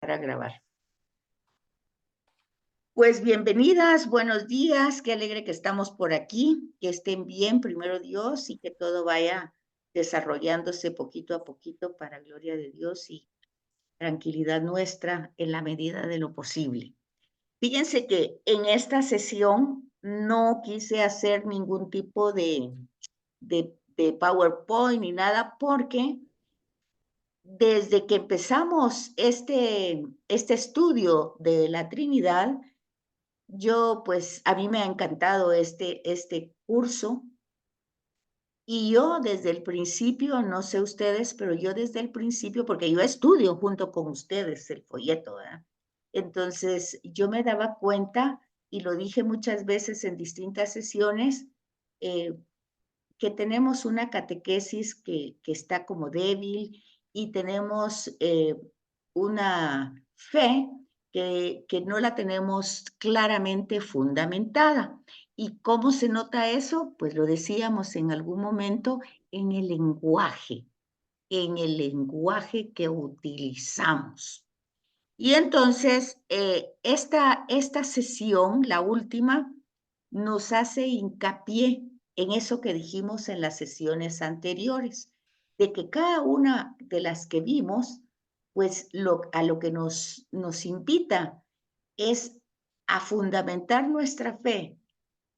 para grabar. Pues bienvenidas, buenos días, qué alegre que estamos por aquí, que estén bien, primero Dios, y que todo vaya desarrollándose poquito a poquito para gloria de Dios y tranquilidad nuestra en la medida de lo posible. Fíjense que en esta sesión no quise hacer ningún tipo de PowerPoint ni nada porque desde que empezamos este estudio de la Trinidad, pues a mí me ha encantado este curso y yo desde el principio, no sé ustedes, pero yo desde el principio, porque yo estudio junto con ustedes el folleto, ¿verdad? Entonces yo me daba cuenta, y lo dije muchas veces en distintas sesiones, que tenemos una catequesis que está como débil y tenemos una fe que no la tenemos claramente fundamentada. ¿Y cómo se nota eso? Pues lo decíamos en algún momento en el lenguaje que utilizamos. Y entonces, esta sesión, la última, nos hace hincapié en eso que dijimos en las sesiones anteriores, de que cada una de las que vimos, pues a lo que nos invita es a fundamentar nuestra fe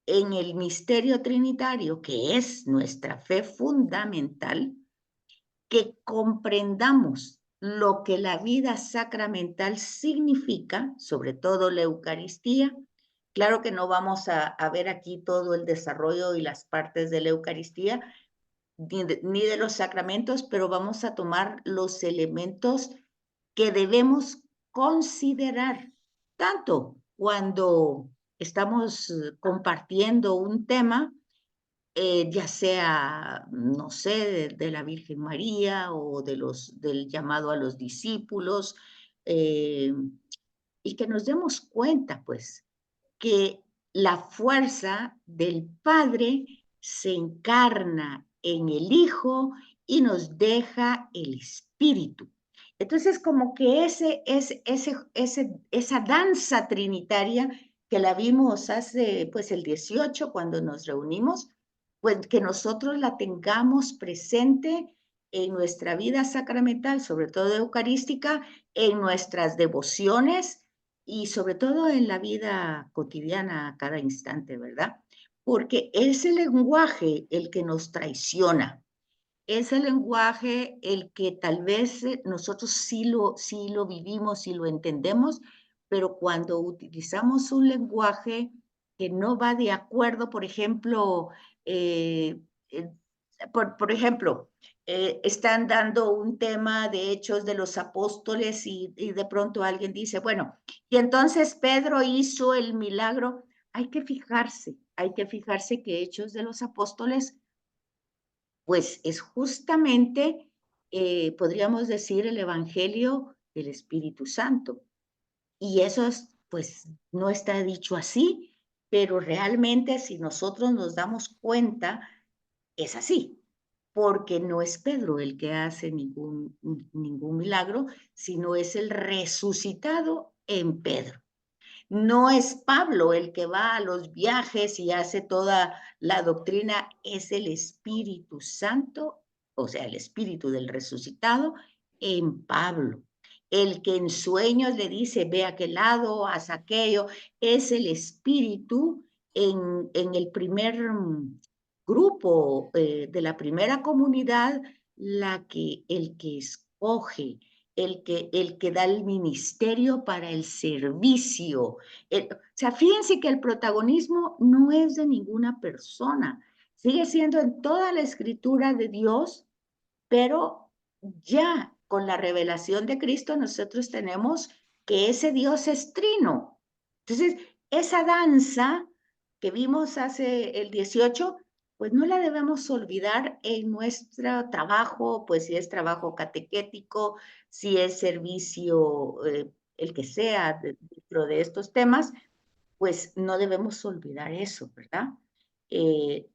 en el misterio trinitario, que es nuestra fe fundamental, que comprendamos lo que la vida sacramental significa, sobre todo la Eucaristía. Claro que no vamos a ver aquí todo el desarrollo y las partes de la Eucaristía, ni de los sacramentos, pero vamos a tomar los elementos que debemos considerar, tanto cuando estamos compartiendo un tema, ya sea, no sé, de la Virgen María o del llamado a los discípulos, y que nos demos cuenta, pues, que la fuerza del Padre se encarna en el Hijo y nos deja el Espíritu. Entonces, como que esa danza trinitaria que la vimos hace, pues, el 18, cuando nos reunimos, pues, que nosotros la tengamos presente en nuestra vida sacramental, sobre todo eucarística, en nuestras devociones, y sobre todo en la vida cotidiana a cada instante, ¿verdad? Porque es el lenguaje el que nos traiciona, es el lenguaje el que tal vez nosotros sí lo vivimos, sí lo entendemos, pero cuando utilizamos un lenguaje que no va de acuerdo, por ejemplo, eh, eh, por ejemplo, están dando un tema de Hechos de los Apóstoles y de pronto alguien dice, bueno, y entonces Pedro hizo el milagro. Hay que fijarse que Hechos de los Apóstoles, pues es justamente, podríamos decir, el Evangelio del Espíritu Santo. Y eso pues no está dicho así, pero realmente si nosotros nos damos cuenta, es así, porque no es Pedro el que hace ningún milagro, sino es el resucitado en Pedro. No es Pablo el que va a los viajes y hace toda la doctrina, es el Espíritu Santo, o sea, el Espíritu del resucitado en Pablo. El que en sueños le dice, ve a aquel lado, haz aquello, es el Espíritu en el primer grupo de la primera comunidad, el que escoge, el que da el ministerio para el servicio. O sea, fíjense que el protagonismo no es de ninguna persona, sigue siendo en toda la escritura de Dios, pero ya con la revelación de Cristo nosotros tenemos que ese Dios es trino. Entonces, esa danza que vimos hace el 18, pues no la debemos olvidar en nuestro trabajo, pues si es trabajo catequético, si es servicio, el que sea dentro de estos temas, pues no debemos olvidar eso, ¿verdad?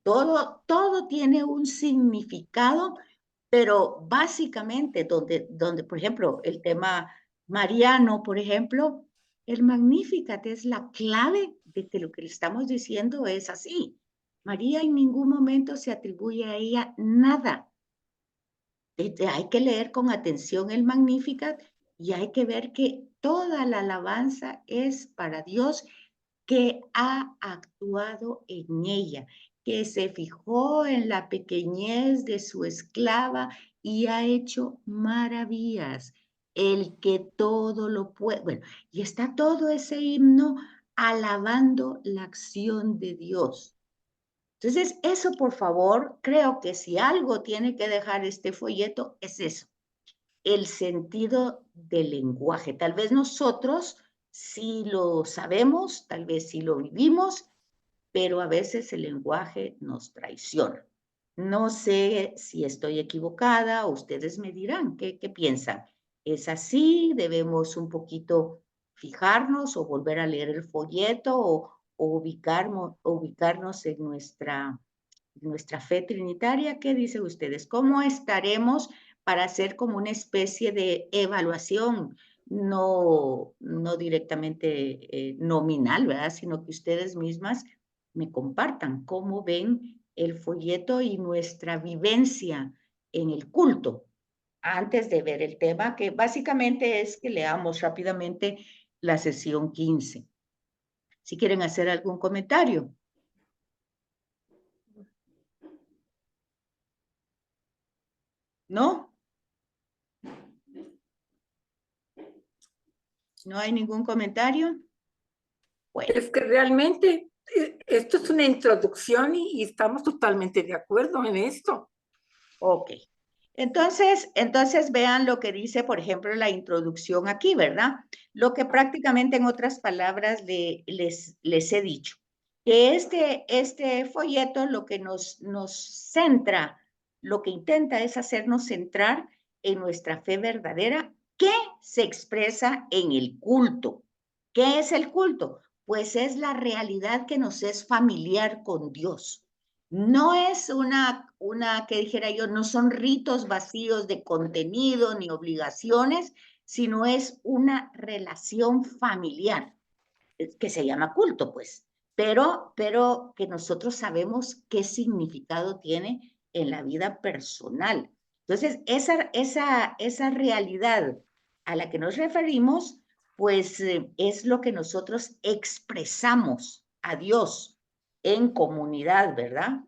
Todo tiene un significado, pero básicamente donde, por ejemplo, el tema mariano, por ejemplo, el Magnificat es la clave de que lo que le estamos diciendo es así. María en ningún momento se atribuye a ella nada. Hay que leer con atención el Magnificat y hay que ver que toda la alabanza es para Dios, que ha actuado en ella, que se fijó en la pequeñez de su esclava y ha hecho maravillas. El que todo lo puede. Bueno, y está todo ese himno alabando la acción de Dios. Entonces, eso por favor, creo que si algo tiene que dejar este folleto es eso, el sentido del lenguaje. Tal vez nosotros sí lo sabemos, tal vez sí lo vivimos, pero a veces el lenguaje nos traiciona. No sé si estoy equivocada, ustedes me dirán qué piensan. ¿Es así? ¿Debemos un poquito fijarnos o volver a leer el folleto o ubicarnos en nuestra fe trinitaria? ¿Qué dicen ustedes? ¿Cómo estaremos para hacer como una especie de evaluación? No directamente nominal, ¿verdad? Sino que ustedes mismas me compartan cómo ven el folleto y nuestra vivencia en el culto antes de ver el tema, que básicamente es que leamos rápidamente la sesión 15. Si quieren hacer algún comentario. ¿No? ¿No hay ningún comentario? Bueno. Es que realmente esto es una introducción y estamos totalmente de acuerdo en esto. Ok. Entonces vean lo que dice, por ejemplo, la introducción aquí, ¿verdad? Lo que prácticamente en otras palabras les he dicho. Que este folleto lo que nos centra, lo que intenta es hacernos centrar en nuestra fe verdadera que se expresa en el culto. ¿Qué es el culto? Pues es la realidad que nos es familiar con Dios. No es que dijera yo, no son ritos vacíos de contenido ni obligaciones, sino es una relación familiar, que se llama culto, pues, pero que nosotros sabemos qué significado tiene en la vida personal. Entonces, esa realidad a la que nos referimos, pues es lo que nosotros expresamos a Dios en comunidad, ¿verdad?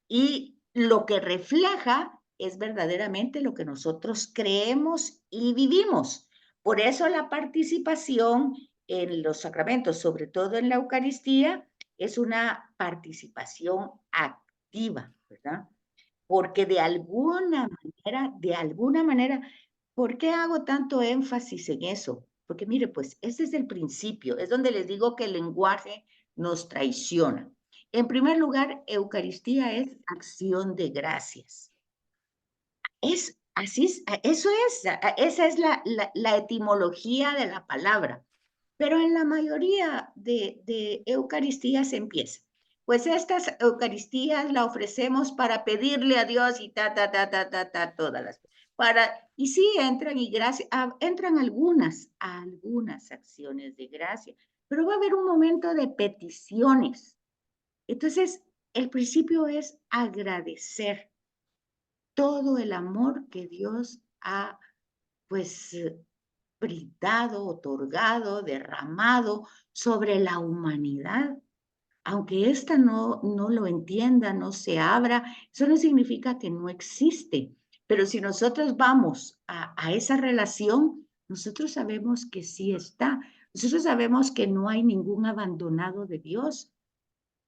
Y lo que refleja es verdaderamente lo que nosotros creemos y vivimos. Por eso la participación en los sacramentos, sobre todo en la Eucaristía, es una participación activa, ¿verdad? Porque de alguna manera, ¿por qué hago tanto énfasis en eso? Porque mire, pues ese es el principio, es donde les digo que el lenguaje nos traiciona. En primer lugar, Eucaristía es acción de gracias. Esa es la etimología de la palabra. Pero en la mayoría de Eucaristías empieza. Pues estas Eucaristías la ofrecemos para pedirle a Dios y todas las. Y sí, entran y gracias, entran algunas acciones de gracia, pero va a haber un momento de peticiones. Entonces, el principio es agradecer todo el amor que Dios ha, pues, brindado, otorgado, derramado sobre la humanidad. Aunque ésta no lo entienda, no se abra, eso no significa que no existe. Pero si nosotros vamos a esa relación, nosotros sabemos que sí está. Nosotros sabemos que no hay ningún abandonado de Dios,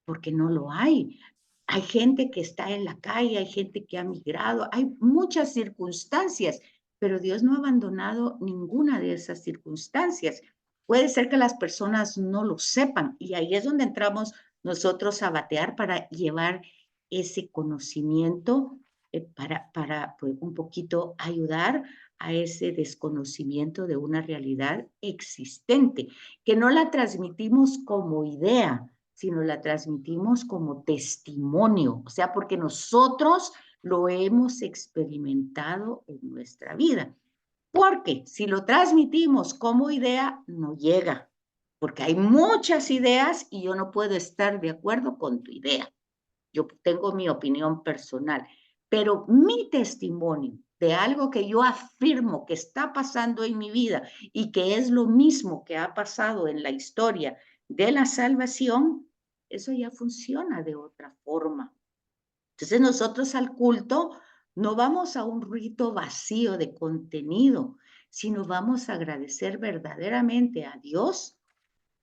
porque no lo hay. Hay gente que está en la calle, hay gente que ha migrado, hay muchas circunstancias, pero Dios no ha abandonado ninguna de esas circunstancias. Puede ser que las personas no lo sepan y ahí es donde entramos nosotros a batear para llevar ese conocimiento, para pues, un poquito ayudar a ese desconocimiento de una realidad existente, que no la transmitimos como idea, sino la transmitimos como testimonio, o sea, porque nosotros lo hemos experimentado en nuestra vida. Porque si lo transmitimos como idea, no llega, porque hay muchas ideas y yo no puedo estar de acuerdo con tu idea. Yo tengo mi opinión personal, pero mi testimonio de algo que yo afirmo que está pasando en mi vida y que es lo mismo que ha pasado en la historia de la salvación, eso ya funciona de otra forma. Entonces nosotros al culto no vamos a un rito vacío de contenido, sino vamos a agradecer verdaderamente a Dios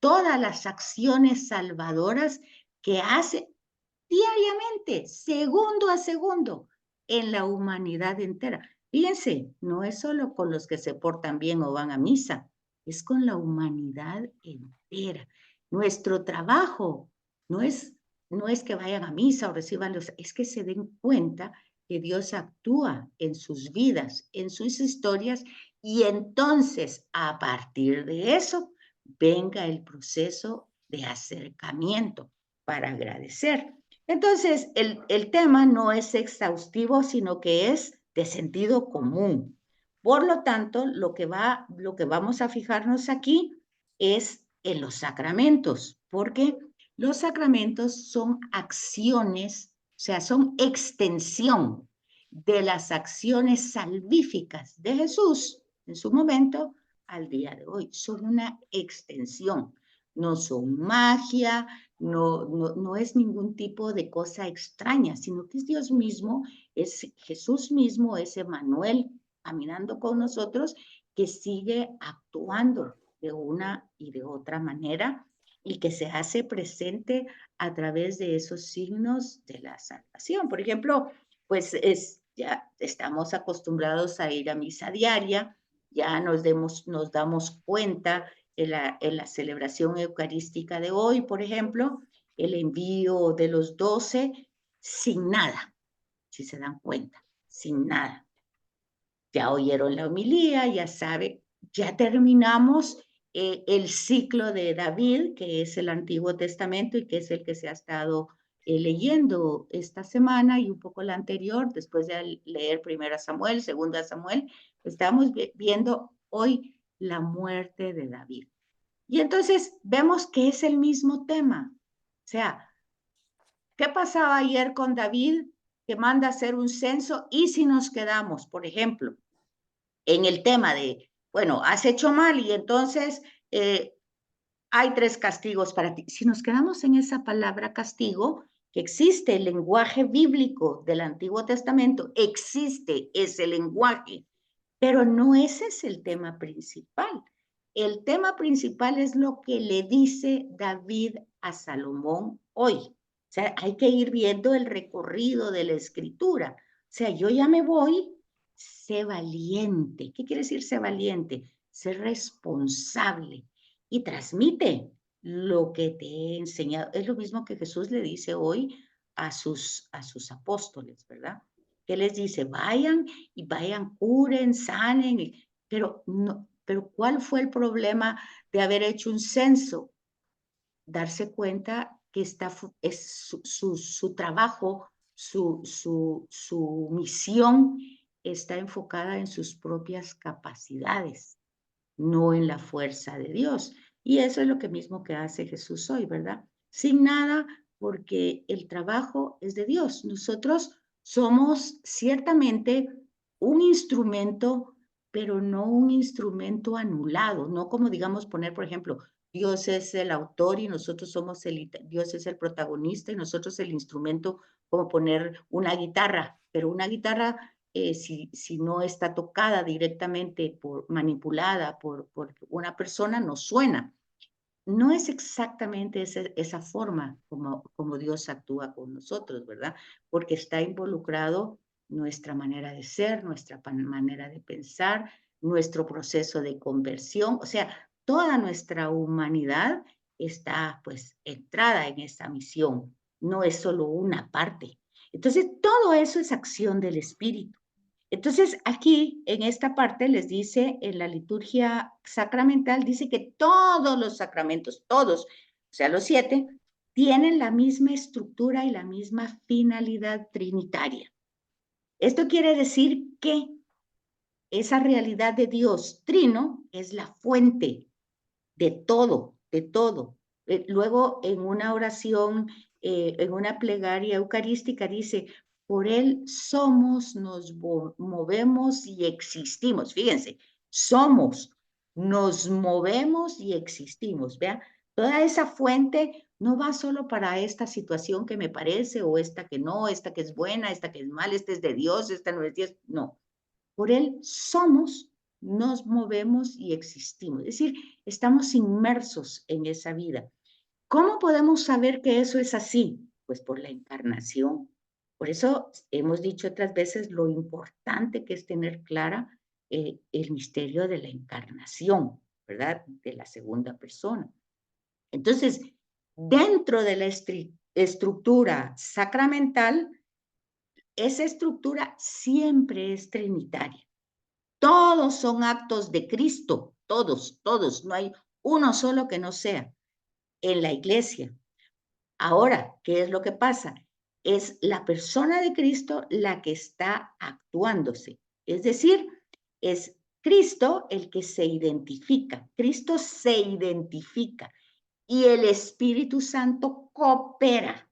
todas las acciones salvadoras que hace diariamente, segundo a segundo, en la humanidad entera. Fíjense, no es solo con los que se portan bien o van a misa, es con la humanidad entera. Nuestro trabajo no es, no es que vayan a misa o reciban los, es que se den cuenta que Dios actúa en sus vidas, en sus historias, y entonces a partir de eso venga el proceso de acercamiento para agradecer. Entonces, el tema no es exhaustivo, sino que es de sentido común. Por lo tanto, lo que vamos a fijarnos aquí es en los sacramentos, porque los sacramentos son acciones, o sea, son extensión de las acciones salvíficas de Jesús en su momento al día de hoy. Son una extensión, no son magia, no es ningún tipo de cosa extraña, sino que es Dios mismo, es Jesús mismo, es Emmanuel caminando con nosotros, que sigue actuando de una y de otra manera y que se hace presente a través de esos signos de la salvación. Por ejemplo, pues ya estamos acostumbrados a ir a misa diaria, ya nos damos cuenta en la celebración eucarística de hoy, por ejemplo, el envío de los 12 sin nada, si se dan cuenta, sin nada. Ya oyeron la homilía, ya sabe, ya terminamos el ciclo de David, que es el Antiguo Testamento y que es el que se ha estado leyendo esta semana y un poco la anterior, después de leer primera Samuel, segunda Samuel, estamos viendo hoy la muerte de David. Y entonces vemos que es el mismo tema. O sea, ¿qué pasaba ayer con David que manda a hacer un censo? Y si nos quedamos, por ejemplo, en el tema de, bueno, has hecho mal y entonces hay 3 castigos para ti. Si nos quedamos en esa palabra castigo, que existe el lenguaje bíblico del Antiguo Testamento, existe ese lenguaje, pero no ese es el tema principal. El tema principal es lo que le dice David a Salomón hoy. O sea, hay que ir viendo el recorrido de la escritura. O sea, yo ya me voy, sé valiente. ¿Qué quiere decir ser valiente? Ser responsable y transmite lo que te he enseñado. Es lo mismo que Jesús le dice hoy a sus apóstoles, ¿verdad? Que les dice, vayan y vayan, curen, sanen, pero no, pero ¿cuál fue el problema de haber hecho un censo? Darse cuenta que es su trabajo, su misión está enfocada en sus propias capacidades, no en la fuerza de Dios. Y eso es lo que mismo que hace Jesús hoy, ¿verdad? Sin nada, porque el trabajo es de Dios. Nosotros somos ciertamente un instrumento, pero no un instrumento anulado, no como digamos poner, por ejemplo, Dios es el autor y nosotros somos Dios es el protagonista y nosotros el instrumento, como poner una guitarra, pero una guitarra si no está tocada directamente, manipulada por una persona, no suena. No es exactamente esa forma como Dios actúa con nosotros, ¿verdad? Porque está involucrado nuestra manera de ser, nuestra manera de pensar, nuestro proceso de conversión, o sea, toda nuestra humanidad está pues entrada en esa misión, no es solo una parte. Entonces, todo eso es acción del Espíritu. Entonces, aquí en esta parte les dice, en la liturgia sacramental, dice que todos los sacramentos, todos, o sea, los 7, tienen la misma estructura y la misma finalidad trinitaria. Esto quiere decir que esa realidad de Dios trino es la fuente de todo, de todo. Luego en una oración, en una plegaria eucarística dice, por Él somos, nos movemos y existimos. Fíjense, somos, nos movemos y existimos. Vea, toda esa fuente no va solo para esta situación que me parece o esta que no, esta que es buena, esta que es mala, esta es de Dios, esta no es de Dios. No, por Él somos, nos movemos y existimos. Es decir, estamos inmersos en esa vida. ¿Cómo podemos saber que eso es así? Pues por la encarnación. Por eso hemos dicho otras veces lo importante que es tener clara el misterio de la encarnación, ¿verdad? De la segunda persona. Entonces, dentro de la estructura sacramental, esa estructura siempre es trinitaria. Todos son actos de Cristo, todos, todos, no hay uno solo que no sea en la iglesia. Ahora, ¿qué es lo que pasa? Es la persona de Cristo la que está actuándose. Es decir, es Cristo el que se identifica. Cristo se identifica y el Espíritu Santo coopera.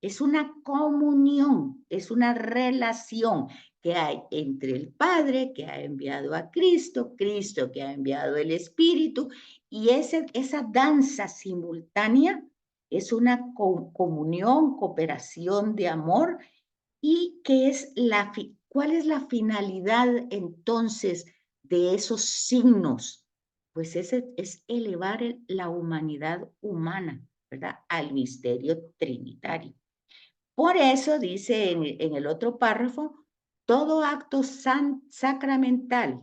Es una comunión, es una relación que hay entre el Padre que ha enviado a Cristo, Cristo que ha enviado el Espíritu, y esa danza simultánea es una comunión, cooperación de amor, y que es ¿cuál es la finalidad entonces de esos signos? Pues es elevar la humanidad humana, ¿verdad? Al misterio trinitario. Por eso dice en el otro párrafo, todo acto sacramental,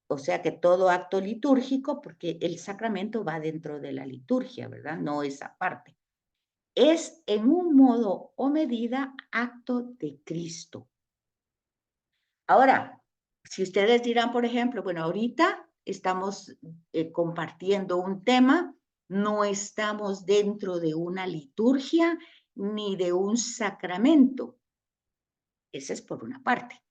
o sea que todo acto litúrgico, porque el sacramento va dentro de la liturgia, ¿verdad? No es aparte. Es en un modo o medida acto de Cristo. Ahora, si ustedes dirán, por ejemplo, bueno, ahorita estamos compartiendo un tema, no estamos dentro de una liturgia ni de un sacramento. Esa es por una parte.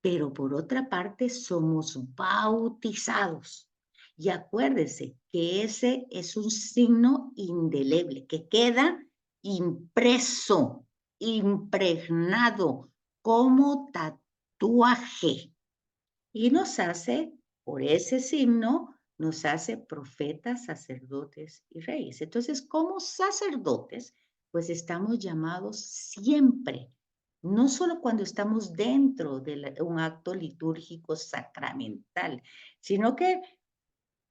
Pero por otra parte somos bautizados. Y acuérdense que ese es un signo indeleble, que queda impreso, impregnado como tatuaje. Y nos hace, por ese signo, nos hace profetas, sacerdotes y reyes. Entonces, como sacerdotes, pues estamos llamados siempre, no solo cuando estamos dentro de un acto litúrgico sacramental, sino que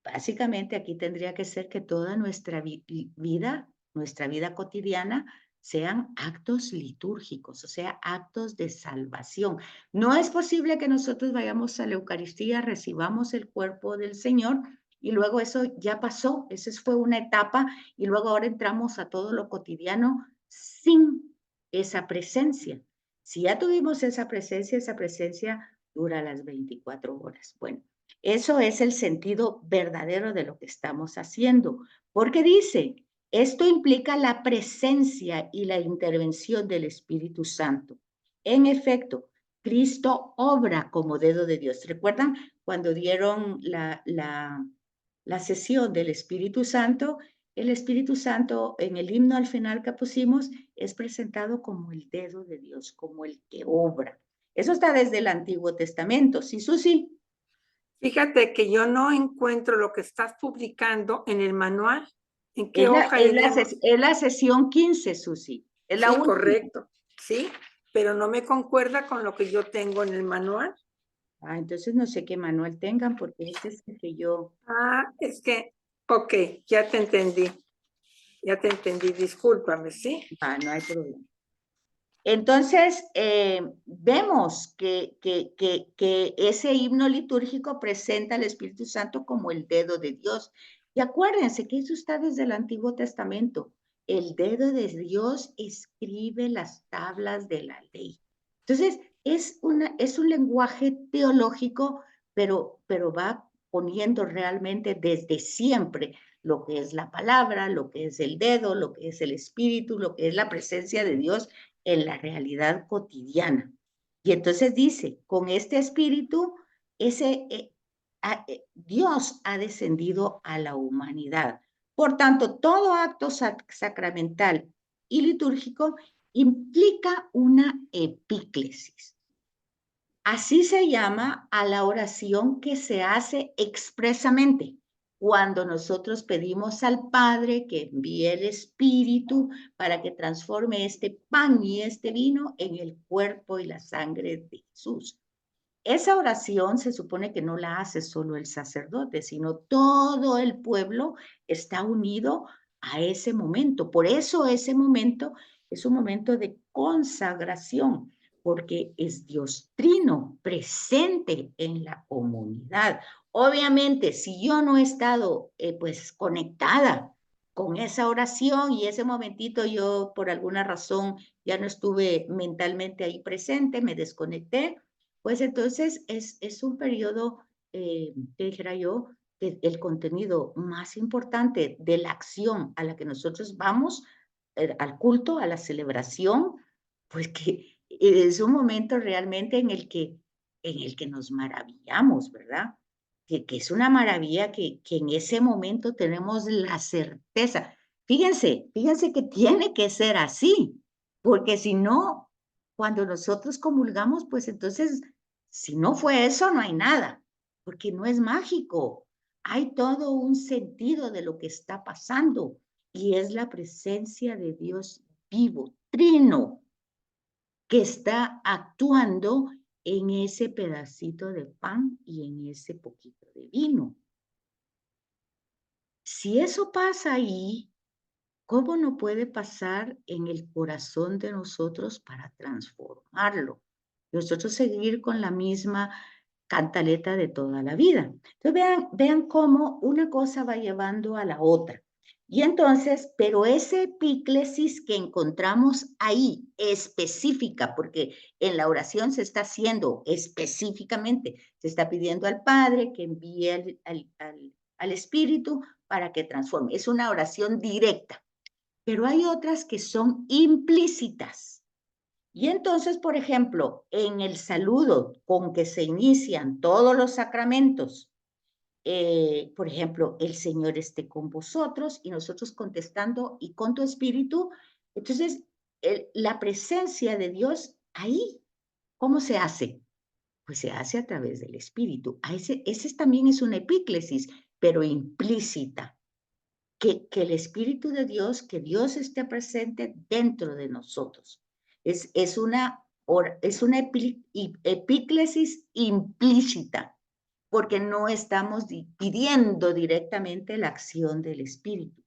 básicamente aquí tendría que ser que toda nuestra vida cotidiana, sean actos litúrgicos, o sea, actos de salvación. No es posible que nosotros vayamos a la Eucaristía, recibamos el cuerpo del Señor y luego eso ya pasó, esa fue una etapa y luego ahora entramos a todo lo cotidiano sin esa presencia. Si ya tuvimos esa presencia dura las 24 horas. Bueno, eso es el sentido verdadero de lo que estamos haciendo, porque dice, esto implica la presencia y la intervención del Espíritu Santo. En efecto, Cristo obra como dedo de Dios. ¿Recuerdan cuando dieron la sesión del Espíritu Santo? El Espíritu Santo en el himno al final que pusimos es presentado como el dedo de Dios, como el que obra. Eso está desde el Antiguo Testamento. ¿Sí, Susi? Fíjate que yo no encuentro lo que estás publicando en el manual. ¿En qué Es la, hoja es la, iríamos? es la sesión 15, Susi. Es la Sí, última. correcto. Sí, pero no me concuerda con lo que yo tengo en el manual. Ah, entonces no sé qué manual tengan, porque ese es el que yo... Ah, es que, ok, ya te entendí. Ya te entendí, discúlpame, ¿sí? Ah, no hay problema. Entonces, vemos que ese himno litúrgico presenta al Espíritu Santo como el dedo de Dios. Y acuérdense que eso está desde el Antiguo Testamento. El dedo de Dios escribe las tablas de la ley. Entonces, es un lenguaje teológico, pero va poniendo realmente desde siempre lo que es la palabra, lo que es el dedo, lo que es el Espíritu, lo que es la presencia de Dios en la realidad cotidiana. Y entonces dice, con este espíritu, Dios ha descendido a la humanidad. Por tanto, todo acto sacramental y litúrgico implica una epíclesis. Así se llama a la oración que se hace expresamente cuando nosotros pedimos al Padre que envíe el Espíritu para que transforme este pan y este vino en el cuerpo y la sangre de Jesús. Esa oración se supone que no la hace solo el sacerdote, sino todo el pueblo está unido a ese momento. Por eso ese momento es un momento de consagración, porque es Dios trino presente en la comunidad. Obviamente, si yo no he estado pues conectada con esa oración y ese momentito yo por alguna razón ya no estuve mentalmente ahí presente, me desconecté, pues entonces es un periodo, que dijera yo, el contenido más importante de la acción a la que nosotros vamos, al culto, a la celebración, pues que es un momento realmente en el que nos maravillamos, ¿verdad? Que es una maravilla que en ese momento tenemos la certeza. Fíjense que tiene que ser así, porque si no, cuando nosotros comulgamos, pues entonces, si no fue eso, no hay nada, porque no es mágico. Hay todo un sentido de lo que está pasando y es la presencia de Dios vivo, trino, que está actuando en ese pedacito de pan y en ese poquito de vino. Si eso pasa ahí, ¿cómo no puede pasar en el corazón de nosotros para transformarlo? Nosotros seguir con la misma cantaleta de toda la vida. Entonces vean cómo una cosa va llevando a la otra. Y entonces, pero ese epíclesis que encontramos ahí, específica, porque en la oración se está haciendo específicamente, se está pidiendo al Padre que envíe al Espíritu para que transforme. Es una oración directa, pero hay otras que son implícitas. Y entonces, por ejemplo, en el saludo con que se inician todos los sacramentos, por ejemplo, el Señor esté con vosotros y nosotros contestando y con tu espíritu, entonces la presencia de Dios ahí, ¿cómo se hace? Pues se hace a través del espíritu. Ese también es una epíclesis, pero implícita. Que el Espíritu de Dios, que Dios esté presente dentro de nosotros. Es una epíclesis implícita, porque no estamos pidiendo directamente la acción del Espíritu.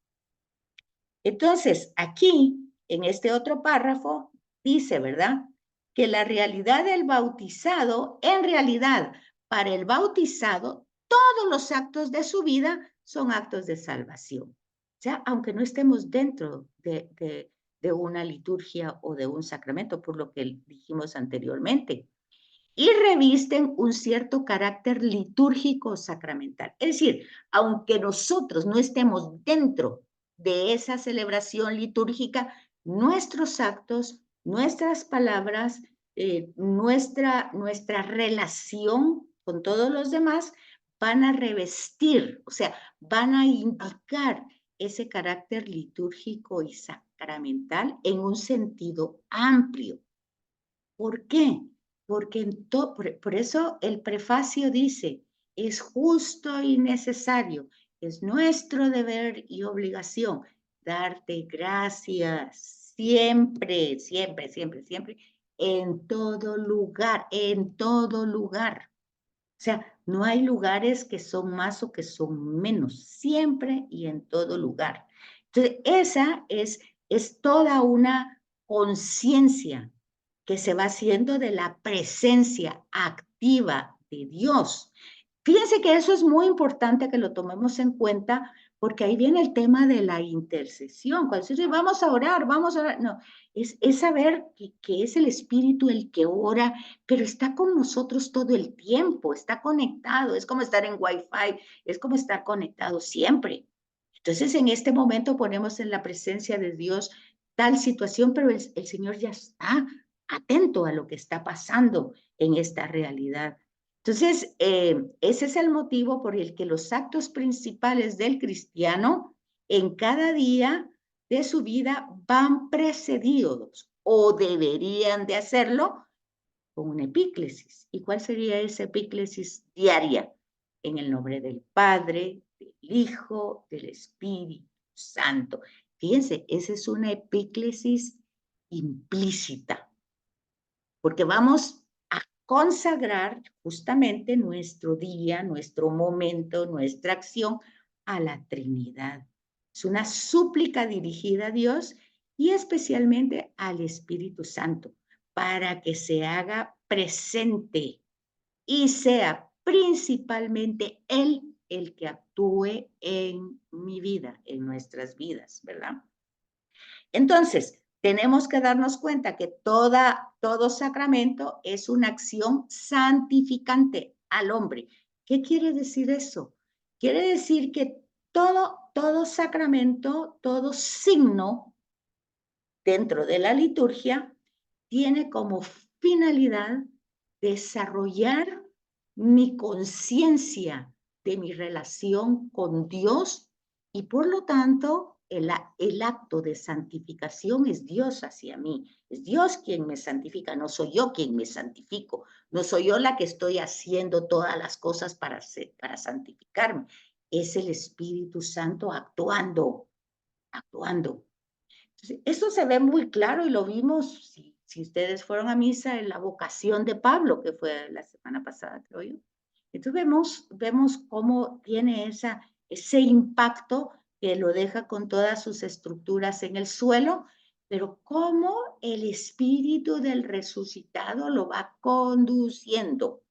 Entonces, aquí, en este otro párrafo, dice, ¿verdad? Que la realidad del bautizado, en realidad, para el bautizado, todos los actos de su vida son actos de salvación. O sea, aunque no estemos dentro de una liturgia o de un sacramento, por lo que dijimos anteriormente, y revisten un cierto carácter litúrgico sacramental. Es decir, aunque nosotros no estemos dentro de esa celebración litúrgica, nuestros actos, nuestras palabras, nuestra relación con todos los demás van a revestir, o sea, van a indicar ese carácter litúrgico y sacramental en un sentido amplio. ¿Por qué? Porque por eso el prefacio dice, es justo y necesario, es nuestro deber y obligación darte gracias siempre, siempre, siempre, siempre, en todo lugar, en todo lugar. O sea, no hay lugares que son más o que son menos, siempre y en todo lugar. Entonces, esa es toda una conciencia que se va haciendo de la presencia activa de Dios. Fíjense que eso es muy importante que lo tomemos en cuenta porque ahí viene el tema de la intercesión. Cuando se dice, vamos a orar, no, es saber que es el Espíritu el que ora, pero está con nosotros todo el tiempo, está conectado, es como estar en Wi-Fi, es como estar conectado siempre. Entonces, en este momento ponemos en la presencia de Dios tal situación, pero el Señor ya está atento a lo que está pasando en esta realidad. Entonces, ese es el motivo por el que los actos principales del cristiano en cada día de su vida van precedidos o deberían de hacerlo con una epíclesis. ¿Y cuál sería esa epíclesis diaria? En el nombre del Padre, del Hijo, del Espíritu Santo. Fíjense, esa es una epíclesis implícita, porque vamos a consagrar justamente nuestro día, nuestro momento, nuestra acción a la Trinidad. Es una súplica dirigida a Dios y especialmente al Espíritu Santo para que se haga presente y sea principalmente Él el que actúe en mi vida, en nuestras vidas, ¿verdad? Entonces, tenemos que darnos cuenta que todo sacramento es una acción santificante al hombre. ¿Qué quiere decir eso? Quiere decir que todo sacramento, todo signo dentro de la liturgia tiene como finalidad desarrollar mi conciencia de mi relación con Dios y por lo tanto el acto de santificación es Dios hacia mí. Es Dios quien me santifica, no soy yo quien me santifico. No soy yo la que estoy haciendo todas las cosas para santificarme. Es el Espíritu Santo actuando, actuando. Entonces, eso se ve muy claro y lo vimos, si ustedes fueron a misa, en la vocación de Pablo, que fue la semana pasada, creo yo. Entonces vemos cómo tiene ese impacto que lo deja con todas sus estructuras en el suelo, pero cómo el espíritu del resucitado lo va conduciendo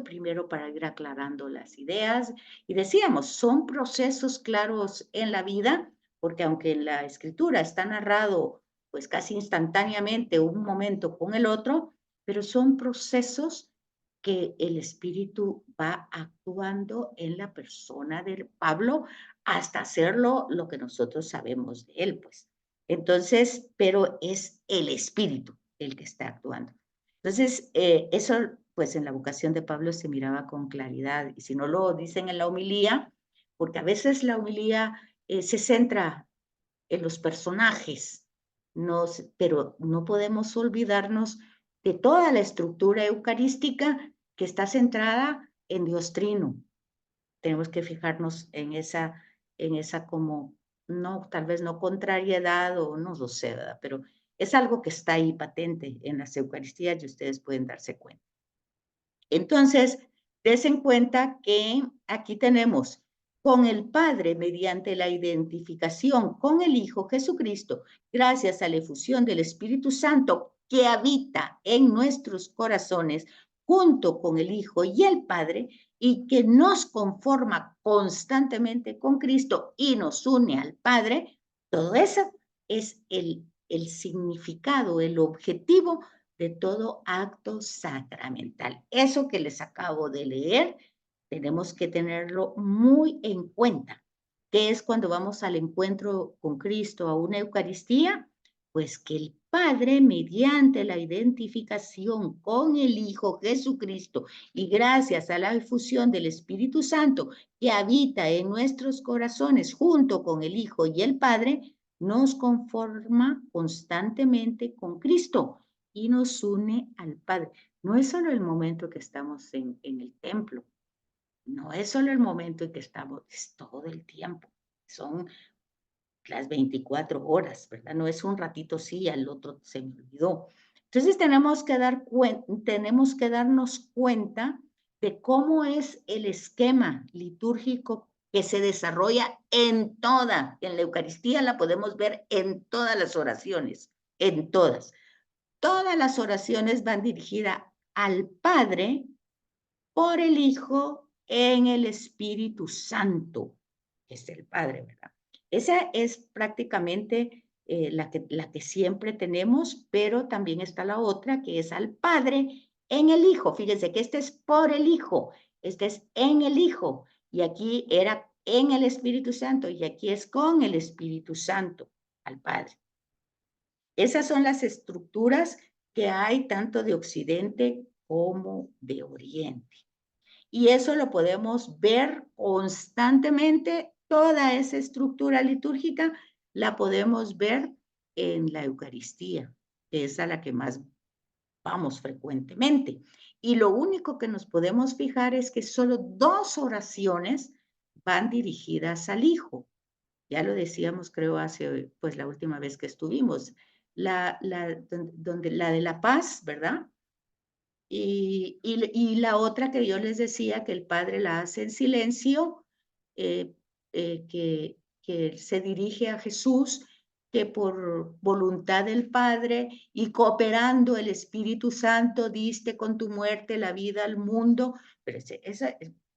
primero para ir aclarando las ideas. Y decíamos, son procesos claros en la vida, porque aunque en la escritura está narrado pues casi instantáneamente un momento con el otro, pero son procesos que el Espíritu va actuando en la persona de Pablo hasta hacerlo lo que nosotros sabemos de él, pues. Entonces, pero es el Espíritu el que está actuando. Entonces, eso pues en la vocación de Pablo se miraba con claridad, y si no lo dicen en la homilía, porque a veces la homilía se centra en los personajes, pero no podemos olvidarnos de toda la estructura eucarística que está centrada en Dios Trino. Tenemos que fijarnos en esa como, no, tal vez no contrariedad o no lo sé, ¿verdad? Pero es algo que está ahí patente en las Eucaristías y ustedes pueden darse cuenta. Entonces, en cuenta que aquí tenemos con el Padre mediante la identificación con el Hijo Jesucristo, gracias a la efusión del Espíritu Santo que habita en nuestros corazones junto con el Hijo y el Padre y que nos conforma constantemente con Cristo y nos une al Padre, todo eso es el significado, el objetivo de todo acto sacramental. Eso que les acabo de leer, tenemos que tenerlo muy en cuenta. ¿Qué es cuando vamos al encuentro con Cristo, a una Eucaristía? Pues que el Padre, mediante la identificación con el Hijo Jesucristo y gracias a la difusión del Espíritu Santo que habita en nuestros corazones junto con el Hijo y el Padre, nos conforma constantemente con Cristo y nos une al Padre. No es solo el momento que estamos en el templo, no es solo el momento en que estamos, es todo el tiempo. Son las 24 horas, ¿verdad? No es un ratito sí, al otro se me olvidó. Entonces tenemos que darnos cuenta de cómo es el esquema litúrgico que se desarrolla en la Eucaristía la podemos ver en todas las oraciones, en todas. Todas las oraciones van dirigidas al Padre por el Hijo en el Espíritu Santo, que es el Padre, ¿verdad? Esa es prácticamente la que siempre tenemos, pero también está la otra que es al Padre en el Hijo. Fíjense que este es por el Hijo, este es en el Hijo, y aquí era en el Espíritu Santo, y aquí es con el Espíritu Santo al Padre. Esas son las estructuras que hay tanto de Occidente como de Oriente. Y eso lo podemos ver constantemente, toda esa estructura litúrgica la podemos ver en la Eucaristía, que es a la que más vamos frecuentemente. Y lo único que nos podemos fijar es que solo 2 oraciones van dirigidas al Hijo. Ya lo decíamos, creo, hace, pues, la última vez que estuvimos. La de la paz, ¿verdad? Y la otra que yo les decía, que el Padre la hace en silencio, eh, que se dirige a Jesús, que por voluntad del Padre y cooperando el Espíritu Santo diste con tu muerte la vida al mundo, pero esa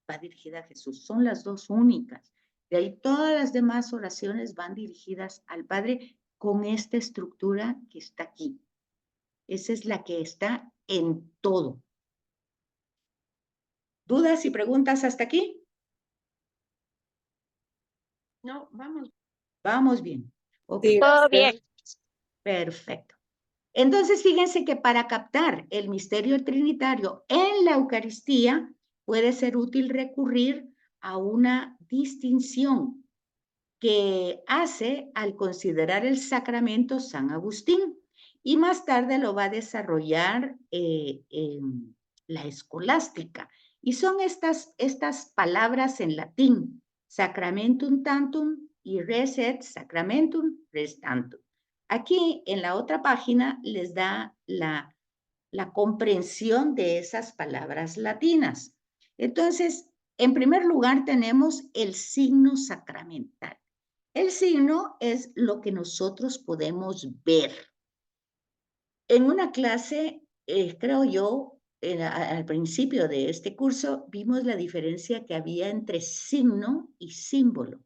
va dirigida a Jesús. Son las 2 únicas. De ahí todas las demás oraciones van dirigidas al Padre con esta estructura que está aquí. Esa es la que está en todo. ¿Dudas y preguntas hasta aquí? No, vamos. Vamos bien. Ok, Sí, Todo bien. perfecto. Entonces, fíjense que para captar el misterio trinitario en la Eucaristía puede ser útil recurrir a una distinción que hace al considerar el sacramento San Agustín, y más tarde lo va a desarrollar en la escolástica. Y son estas palabras en latín: sacramentum tantum y res et sacramentum res tantum. Aquí en la otra página les da la comprensión de esas palabras latinas. Entonces, en primer lugar tenemos el signo sacramental. El signo es lo que nosotros podemos ver. En una clase, creo yo, al principio de este curso, vimos la diferencia que había entre signo y símbolo.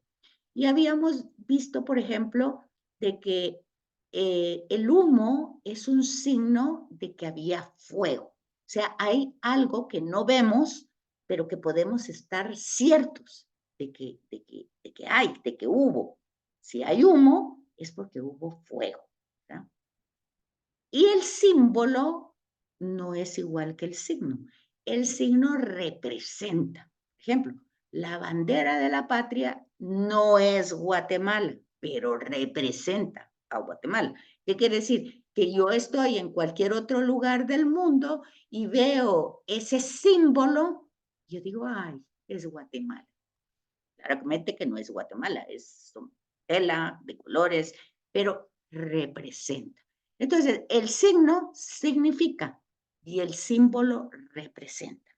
Y habíamos visto, por ejemplo, de que el humo es un signo de que había fuego. O sea, hay algo que no vemos, pero que podemos estar ciertos de que hubo. Si hay humo, es porque hubo fuego, ¿verdad? Y el símbolo no es igual que el signo. El signo representa. Por ejemplo, la bandera de la patria no es Guatemala, pero representa a Guatemala. ¿Qué quiere decir? Que yo estoy en cualquier otro lugar del mundo y veo ese símbolo, yo digo, ay, es Guatemala. Claramente que no es Guatemala, es tela de colores, pero representa. Entonces, el signo significa y el símbolo representa.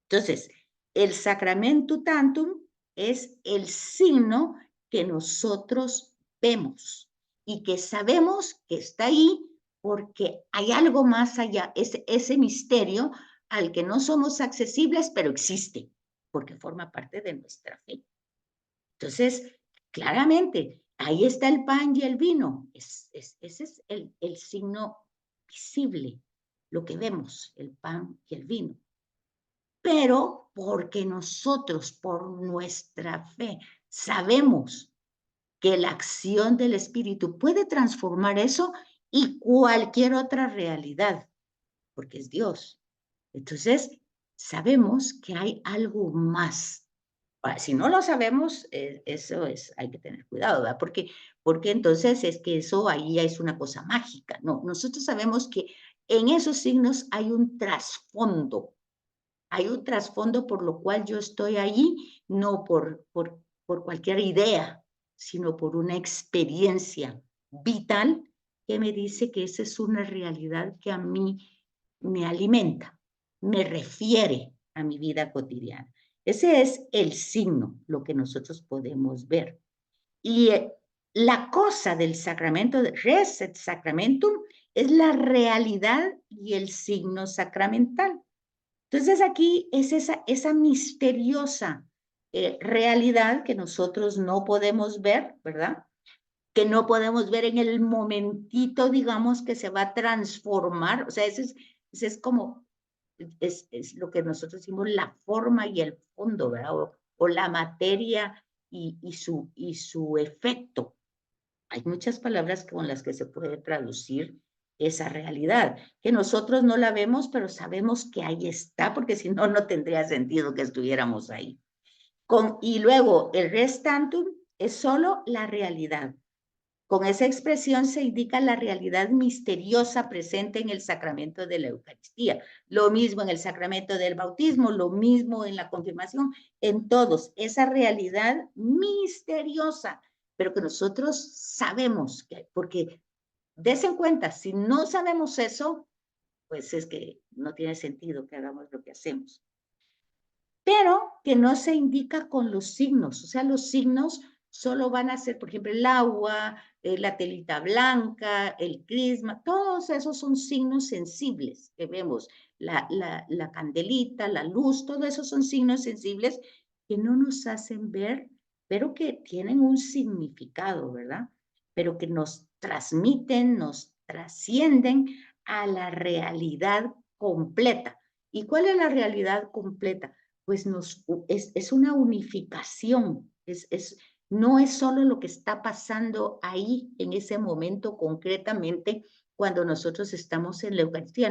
Entonces, el sacramento tantum es el signo que nosotros vemos y que sabemos que está ahí porque hay algo más allá, ese misterio al que no somos accesibles, pero existe, porque forma parte de nuestra fe. Entonces, claramente, ahí está el pan y el vino. Ese es el signo visible, lo que vemos, el pan y el vino. Pero porque nosotros, por nuestra fe, sabemos que la acción del Espíritu puede transformar eso y cualquier otra realidad, porque es Dios. Entonces, sabemos que hay algo más. Ahora, si no lo sabemos, eso es, hay que tener cuidado, ¿verdad? Porque entonces es que eso ahí es una cosa mágica. No, nosotros sabemos que en esos signos hay un trasfondo. Hay un trasfondo por lo cual yo estoy ahí, no por cualquier idea, sino por una experiencia vital que me dice que esa es una realidad que a mí me alimenta, me refiere a mi vida cotidiana. Ese es el signo, lo que nosotros podemos ver. Y la cosa del sacramento, res et sacramentum, es la realidad y el signo sacramental. Entonces aquí es esa misteriosa realidad que nosotros no podemos ver, ¿verdad? Que no podemos ver en el momentito, digamos, que se va a transformar. O sea, ese es como, es lo que nosotros decimos la forma y el fondo, ¿verdad? O la materia y su efecto. hay muchas palabras con las que se puede traducir esa realidad, que nosotros no la vemos, pero sabemos que ahí está, porque si no, no tendría sentido que estuviéramos ahí. Y luego, el res tantum es solo la realidad. Con esa expresión se indica la realidad misteriosa presente en el sacramento de la Eucaristía. Lo mismo en el sacramento del bautismo, lo mismo en la confirmación, en todos. Esa realidad misteriosa, pero que nosotros sabemos, porque desen cuenta, si no sabemos eso, pues es que no tiene sentido que hagamos lo que hacemos. Pero que no se indica con los signos, o sea, los signos solo van a ser, por ejemplo, el agua, la telita blanca, el crisma, todos esos son signos sensibles que vemos, la candelita, la luz, todo eso son signos sensibles que no nos hacen ver, pero que tienen un significado, ¿verdad? Pero que nos transmiten, nos trascienden a la realidad completa. ¿Y cuál es la realidad completa? Pues es una unificación, no es solo lo que está pasando ahí en ese momento concretamente cuando nosotros estamos en la Eucaristía,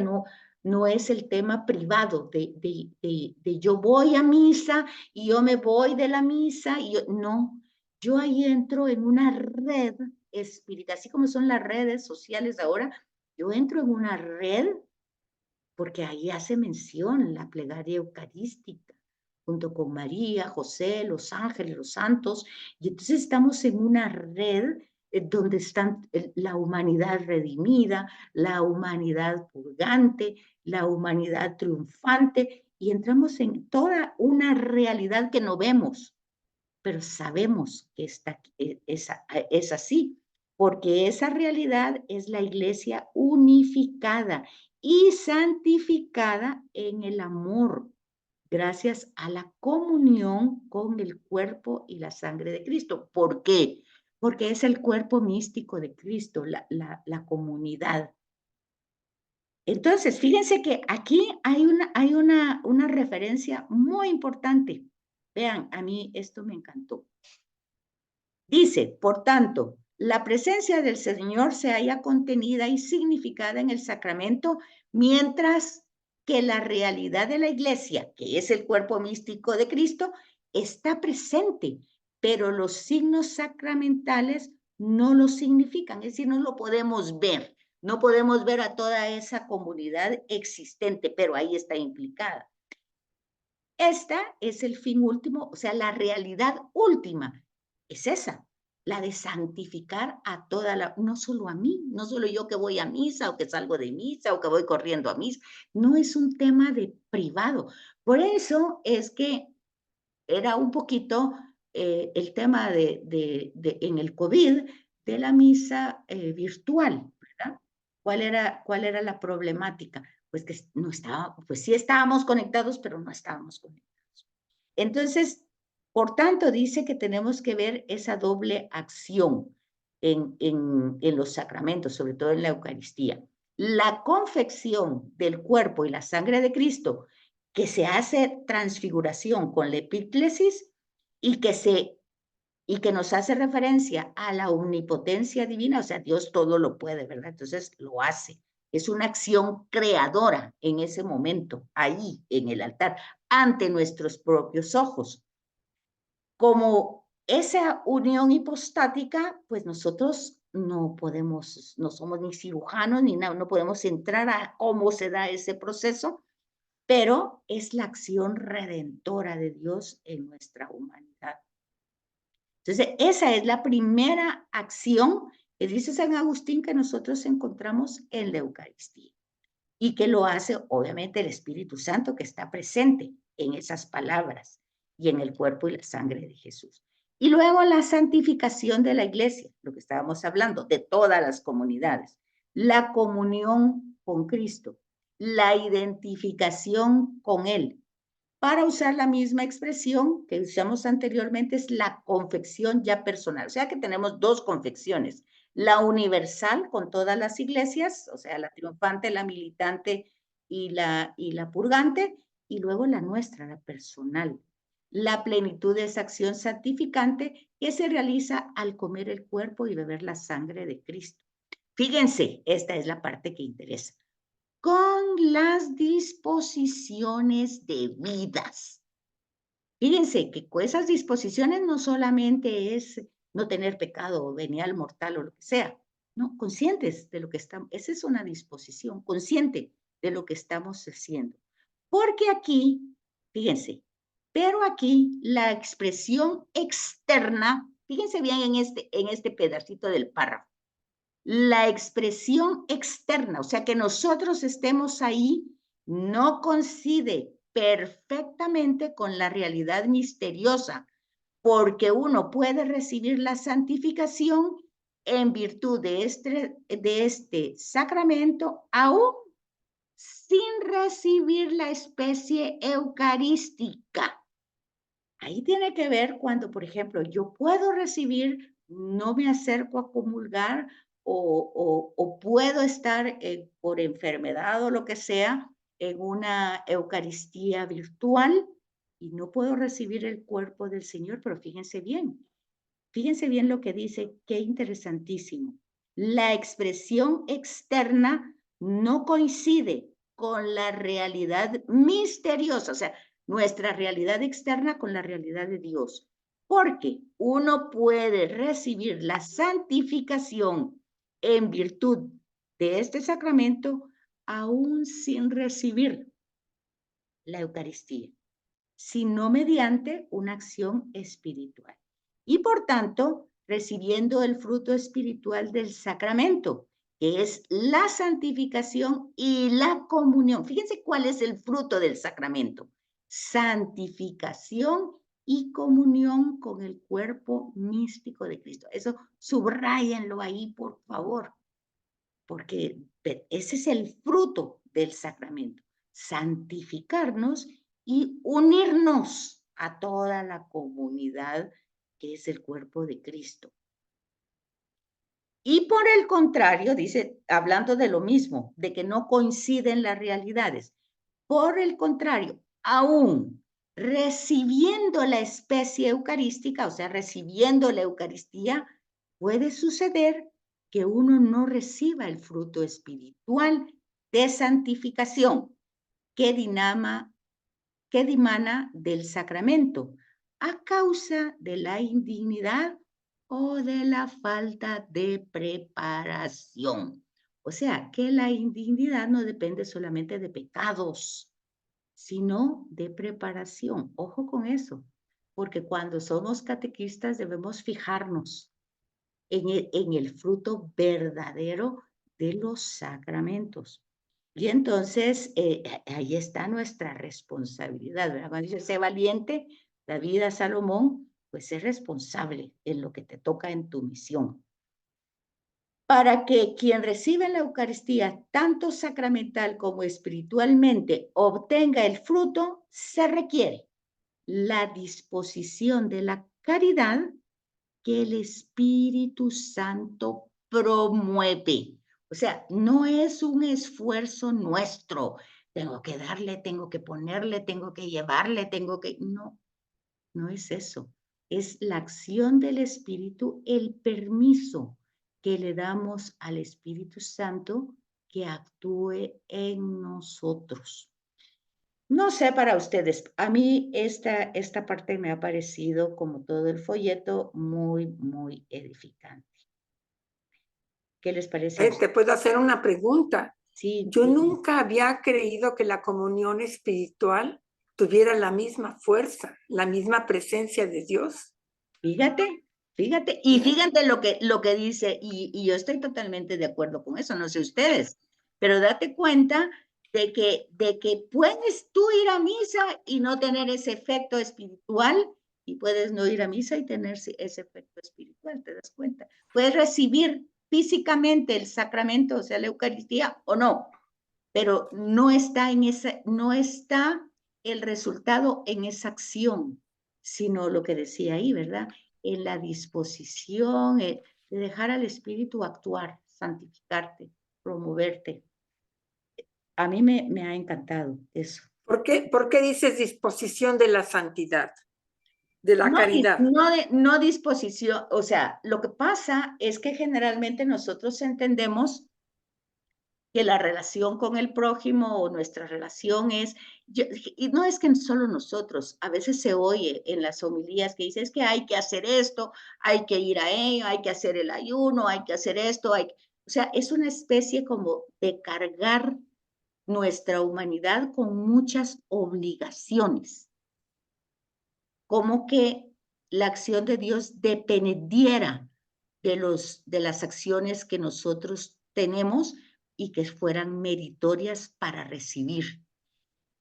no es el tema privado de yo voy a misa y yo me voy de la misa, no, yo ahí entro en una red espiritual, así como son las redes sociales ahora, yo entro en una red porque ahí hace mención la plegaria eucarística, junto con María, José, los ángeles, los santos, y entonces estamos en una red donde están la humanidad redimida, la humanidad purgante, la humanidad triunfante, y entramos en toda una realidad que no vemos, pero sabemos que es así, porque esa realidad es la iglesia unificada y santificada en el amor, gracias a la comunión con el cuerpo y la sangre de Cristo. ¿Por qué? Porque es el cuerpo místico de Cristo, la comunidad. Entonces, fíjense que aquí hay una referencia muy importante. Vean, a mí esto me encantó. Dice, por tanto, la presencia del Señor se halla contenida y significada en el sacramento, mientras que la realidad de la iglesia, que es el cuerpo místico de Cristo, está presente, pero los signos sacramentales no lo significan, es decir, no lo podemos ver, no podemos ver a toda esa comunidad existente, pero ahí está implicada. Esta es el fin último, o sea, la realidad última es esa, la de santificar a no solo a mí, no solo yo que voy a misa o que salgo de misa o que voy corriendo a misa, no es un tema de privado. Por eso es que era un poquito el tema en el COVID de la misa virtual, ¿verdad? ¿Cuál era la problemática? Pues que no estaba, pues sí estábamos conectados, pero no estábamos conectados. Entonces, por tanto, dice que tenemos que ver esa doble acción en los sacramentos, sobre todo en la Eucaristía. La confección del cuerpo y la sangre de Cristo, que se hace transfiguración con la epíclesis y que nos hace referencia a la omnipotencia divina, o sea, Dios todo lo puede, ¿verdad? Entonces lo hace. Es una acción creadora en ese momento, ahí en el altar, ante nuestros propios ojos. Como esa unión hipostática, pues nosotros no somos ni cirujanos ni nada, no podemos entrar a cómo se da ese proceso, pero es la acción redentora de Dios en nuestra humanidad. Entonces, esa es la primera acción que dice San Agustín que nosotros encontramos en la Eucaristía y que lo hace obviamente el Espíritu Santo que está presente en esas palabras y en el cuerpo y la sangre de Jesús. Y luego la santificación de la iglesia, lo que estábamos hablando, de todas las comunidades, la comunión con Cristo, la identificación con Él. Para usar la misma expresión que usamos anteriormente, es la confección ya personal. O sea que tenemos dos confecciones. La universal con todas las iglesias, o sea, la triunfante, la militante y la purgante, y luego la nuestra, la personal. la plenitud de esa acción santificante que se realiza al comer el cuerpo y beber la sangre de Cristo. Fíjense, esta es la parte que interesa. Con las disposiciones debidas. Fíjense que con esas disposiciones no solamente es no tener pecado venial, mortal o lo que sea, no, conscientes de lo que estamos, esa es una disposición, consciente de lo que estamos haciendo. Porque aquí, fíjense, pero aquí la expresión externa, fíjense bien en este pedacito del párrafo, la expresión externa, o sea, que nosotros estemos ahí, no coincide perfectamente con la realidad misteriosa, porque uno puede recibir la santificación en virtud de este sacramento, aún sin recibir la especie eucarística. Ahí tiene que ver cuando, por ejemplo, yo puedo recibir, no me acerco a comulgar o puedo estar por enfermedad o lo que sea en una Eucaristía virtual y no puedo recibir el cuerpo del Señor, pero fíjense bien lo que dice, qué interesantísimo. La expresión externa no coincide con la realidad misteriosa, o sea, nuestra realidad externa con la realidad de Dios. Porque uno puede recibir la santificación en virtud de este sacramento aún sin recibir la Eucaristía, sino mediante una acción espiritual. Y por tanto, recibiendo el fruto espiritual del sacramento, que es la santificación y la comunión. Fíjense cuál es el fruto del sacramento. Santificación y comunión con el cuerpo místico de Cristo. Eso subrayenlo ahí, por favor, porque ese es el fruto del sacramento. Santificarnos y unirnos a toda la comunidad que es el cuerpo de Cristo. Y por el contrario, dice, hablando de lo mismo, de que no coinciden las realidades, por el contrario, aún recibiendo la especie eucarística, o sea, recibiendo la Eucaristía, puede suceder que uno no reciba el fruto espiritual de santificación que dimana del sacramento a causa de la indignidad o de la falta de preparación. O sea, que la indignidad no depende solamente de pecados, sino de preparación. Ojo con eso, porque cuando somos catequistas debemos fijarnos en el fruto verdadero de los sacramentos. Y entonces, ahí está nuestra responsabilidad, ¿verdad? Cuando dice, sé valiente, David a Salomón, pues sé responsable en lo que te toca en tu misión. Para que quien recibe la Eucaristía, tanto sacramental como espiritualmente, obtenga el fruto, se requiere la disposición de la caridad que el Espíritu Santo promueve. O sea, no es un esfuerzo nuestro. Tengo que darle, tengo que ponerle, tengo que llevarle, tengo que... No, no es eso. Es la acción del Espíritu, el permiso que le damos al Espíritu Santo que actúe en nosotros. No sé para ustedes, a mí esta parte me ha parecido, como todo el folleto, muy, muy edificante. ¿Qué les parece? Te puedo hacer una pregunta. Sí, Yo nunca había creído que la comunión espiritual tuviera la misma fuerza, la misma presencia de Dios. fíjate, y fíjate lo que dice, y yo estoy totalmente de acuerdo con eso, no sé ustedes, pero date cuenta de que puedes tú ir a misa y no tener ese efecto espiritual, y puedes no ir a misa y tener ese efecto espiritual, ¿te das cuenta? Puedes recibir físicamente el sacramento, o sea, la Eucaristía, o no, pero no está el resultado en esa acción, sino lo que decía ahí, ¿verdad? En la disposición de dejar al Espíritu actuar, santificarte, promoverte. A mí me ha encantado eso. ¿Por qué dices disposición de la santidad? de la caridad. No disposición, o sea, lo que pasa es que generalmente nosotros entendemos que la relación con el prójimo o nuestra relación y no es que solo nosotros, a veces se oye en las homilías que dice, es que hay que hacer esto, hay que ir a ello, hay que hacer el ayuno, hay que hacer esto, o sea, es una especie como de cargar nuestra humanidad con muchas obligaciones, como que la acción de Dios dependiera de las acciones que nosotros tenemos y que fueran meritorias para recibir.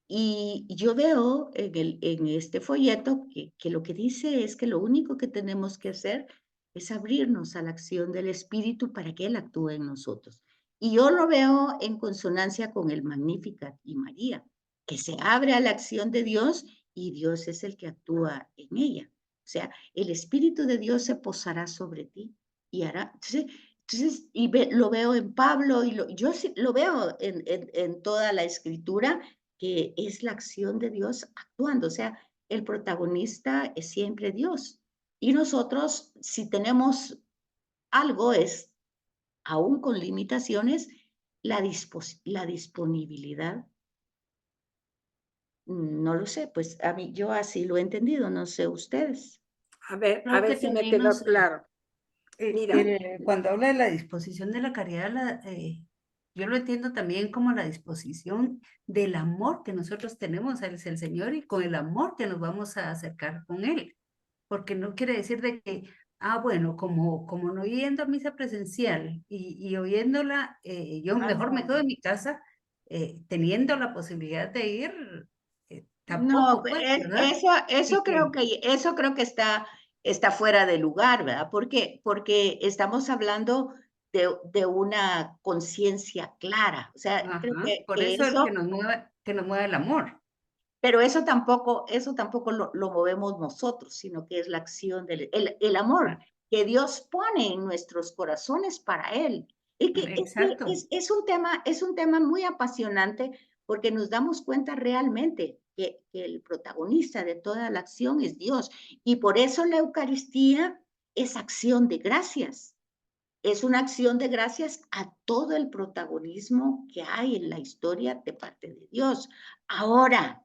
Y yo veo en este folleto que lo que dice es que lo único que tenemos que hacer es abrirnos a la acción del Espíritu para que Él actúe en nosotros. Y yo lo veo en consonancia con el Magnificat y María, que se abre a la acción de Dios y Dios es el que actúa en ella. O sea, el Espíritu de Dios se posará sobre ti y hará. Entonces lo veo en Pablo y yo sí, lo veo en toda la Escritura, que es la acción de Dios actuando. O sea, el protagonista es siempre Dios. Y nosotros, si tenemos algo, es, aún con limitaciones, la disponibilidad. No lo sé, pues yo así lo he entendido, no sé ustedes. A ver Creo que si me también quedó nos, claro. Mira, Cuando habla de la disposición de la caridad, yo lo entiendo también como la disposición del amor que nosotros tenemos hacia el Señor y con el amor que nos vamos a acercar con Él. Porque no quiere decir de que, bueno, como no yendo a misa presencial y oyéndola, yo mejor me quedo en mi casa teniendo la posibilidad de ir, No, tampoco, pues, ¿verdad? eso creo que está fuera de lugar, ¿verdad? ¿Por qué? Porque estamos hablando de una conciencia clara. O sea, creo Ajá, por que eso el eso, que nos mueve el amor. pero eso tampoco lo movemos nosotros, sino que es la acción el amor que Dios pone en nuestros corazones para Él. Y que Exacto. es un tema muy apasionante porque nos damos cuenta realmente que el protagonista de toda la acción es Dios. Y por eso la Eucaristía es acción de gracias. Es una acción de gracias a todo el protagonismo que hay en la historia de parte de Dios. Ahora,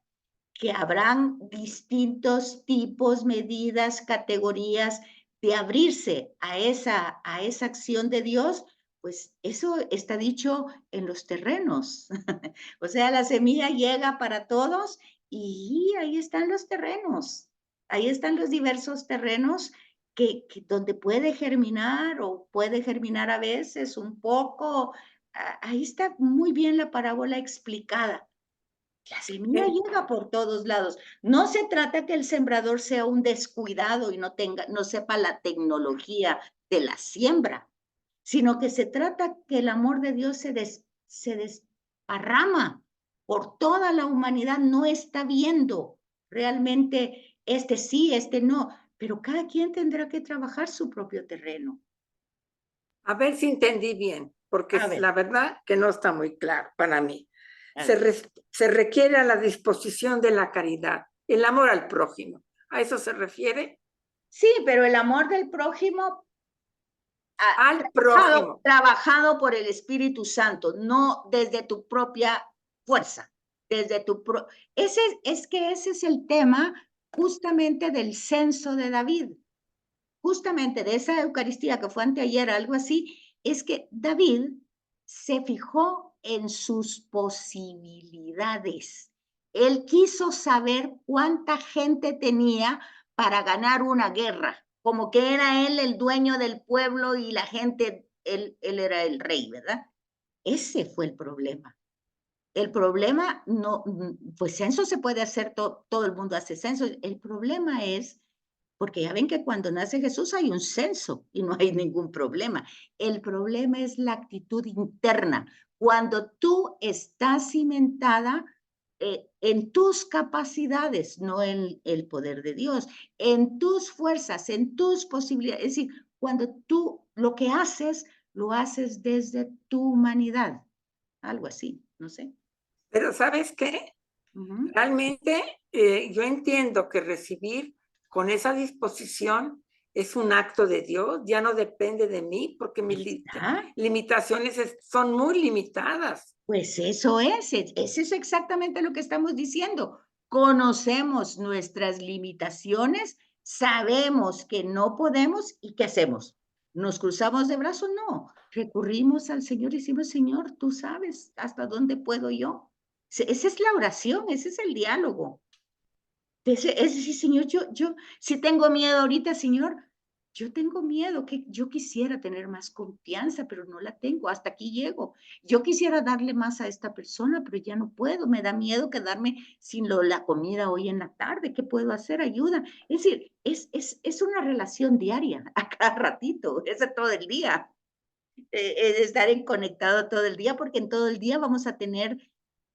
que habrán distintos tipos, medidas, categorías de abrirse a esa acción de Dios, pues eso está dicho en los terrenos. O sea, la semilla llega para todos y ahí están los terrenos. Ahí están los diversos terrenos donde puede germinar o puede germinar a veces un poco. Ahí está muy bien la parábola explicada. La semilla llega por todos lados. No se trata que el sembrador sea un descuidado y no sepa la tecnología de la siembra, sino que se trata que el amor de Dios se desparrama por toda la humanidad. No está viendo realmente este sí, este no, pero cada quien tendrá que trabajar su propio terreno. a ver si entendí bien, porque A ver, la verdad que no está muy claro para mí. a ver. Se requiere a la disposición de la caridad, el amor al prójimo. ¿A eso se refiere? Sí, pero el amor del prójimo Al prójimo. trabajado por el Espíritu Santo, no desde tu propia fuerza, desde es que ese es el tema justamente del censo de David, justamente de esa Eucaristía que fue anteayer, algo así, es que David se fijó en sus posibilidades. Él quiso saber cuánta gente tenía para ganar una guerra, como que era él el dueño del pueblo y la gente, él era el rey, ¿verdad? Ese fue el problema. El problema no, pues censo se puede hacer, todo el mundo hace censo. El problema es, porque ya ven que cuando nace Jesús hay un censo y no hay ningún problema. El problema es la actitud interna. Cuando tú estás cimentada en tus capacidades, no en el poder de Dios, en tus fuerzas, en tus posibilidades. Es decir, cuando tú lo que haces, lo haces desde tu humanidad. Algo así, no sé. Pero ¿sabes qué? Uh -huh. Realmente yo entiendo que recibir con esa disposición es un acto de Dios, ya no depende de mí porque mis limitaciones son muy limitadas. Pues eso es exactamente lo que estamos diciendo. Conocemos nuestras limitaciones, sabemos que no podemos y ¿qué hacemos? ¿Nos cruzamos de brazos? No, recurrimos al Señor y decimos, Señor, tú sabes hasta dónde puedo yo. Esa es la oración, ese es el diálogo. Es decir, Señor, yo si tengo miedo ahorita, Señor, yo tengo miedo, que yo quisiera tener más confianza, pero no la tengo, hasta aquí llego. Yo quisiera darle más a esta persona, pero ya no puedo, me da miedo quedarme sin la comida hoy en la tarde, ¿qué puedo hacer? Ayuda. Es decir, es una relación diaria, a cada ratito, es de todo el día, estar conectado todo el día, porque en todo el día vamos a tener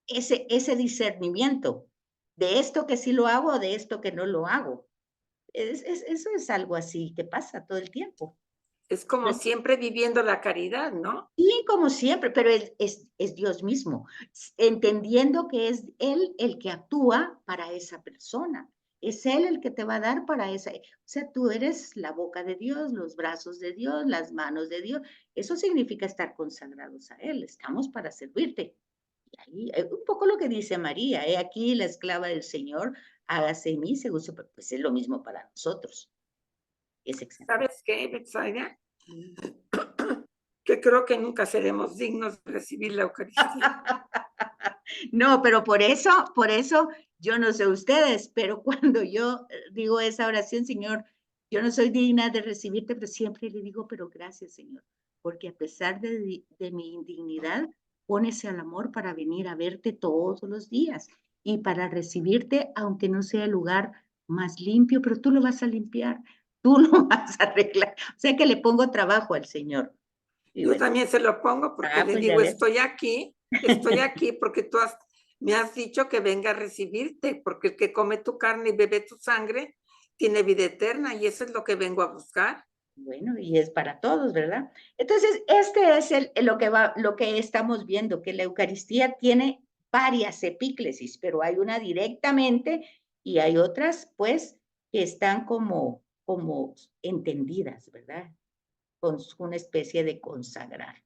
ese discernimiento de esto que sí lo hago o de esto que no lo hago. Eso es algo así que pasa todo el tiempo. Es como siempre viviendo la caridad, ¿no? Sí, como siempre, pero es Dios mismo, entendiendo que es Él el que actúa para esa persona. Es Él el que te va a dar para esa. O sea, tú eres la boca de Dios, los brazos de Dios, las manos de Dios. Eso significa estar consagrados a Él. Estamos para servirte. Y ahí, un poco lo que dice María, aquí la esclava del Señor, hágase en mí según su. Pues es lo mismo para nosotros. Es ¿Sabes qué, Betsaida? Que creo que nunca seremos dignos de recibir la Eucaristía. No, pero por eso, yo no sé ustedes, pero cuando yo digo esa oración, Señor, yo no soy digna de recibirte, pero siempre le digo, pero gracias, Señor, porque a pesar de mi indignidad, pones el amor para venir a verte todos los días y para recibirte, aunque no sea el lugar más limpio, pero tú lo vas a limpiar, tú lo vas a arreglar. O sea que le pongo trabajo al Señor. Y Yo bueno, también se lo pongo porque le pues digo, estoy aquí porque tú me has dicho que venga a recibirte, porque el que come tu carne y bebe tu sangre tiene vida eterna y eso es lo que vengo a buscar. Bueno, y es para todos, ¿verdad? Entonces, este es lo que estamos viendo, que la Eucaristía tiene varias epíclesis, pero hay una directamente y hay otras, pues, que están como entendidas, ¿verdad? Con una especie de consagrar.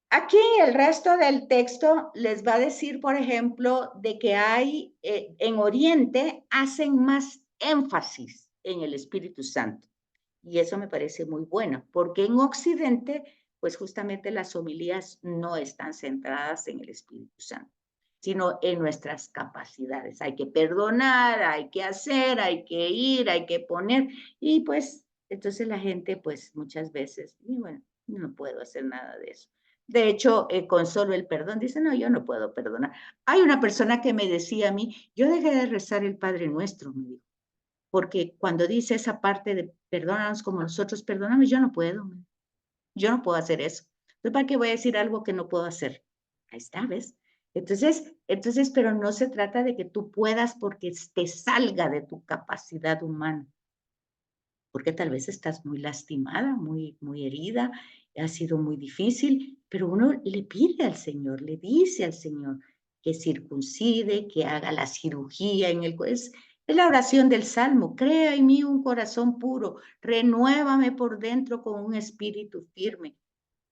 Aquí el resto del texto les va a decir, por ejemplo, de que hay, en Oriente hacen más énfasis en el Espíritu Santo. Y eso me parece muy bueno, porque en Occidente, pues justamente las homilías no están centradas en el Espíritu Santo, sino en nuestras capacidades. Hay que perdonar, hay que hacer, hay que ir, hay que poner, y pues entonces la gente pues muchas veces, y bueno, no puedo hacer nada de eso. De hecho, con solo el perdón, dice, no, yo no puedo perdonar. Hay una persona que me decía a mí, yo dejé de rezar el Padre Nuestro, me dijo, porque cuando dice esa parte de perdónanos como nosotros perdonamos, yo no puedo hacer eso. Entonces, ¿para qué voy a decir algo que no puedo hacer? Ahí está, ¿ves? Entonces, pero no se trata de que tú puedas porque te salga de tu capacidad humana, porque tal vez estás muy lastimada, muy, muy herida, ha sido muy difícil, pero uno le pide al Señor, le dice al Señor que circuncide, que haga la cirugía en el es la oración del Salmo, crea en mí un corazón puro, renuévame por dentro con un espíritu firme.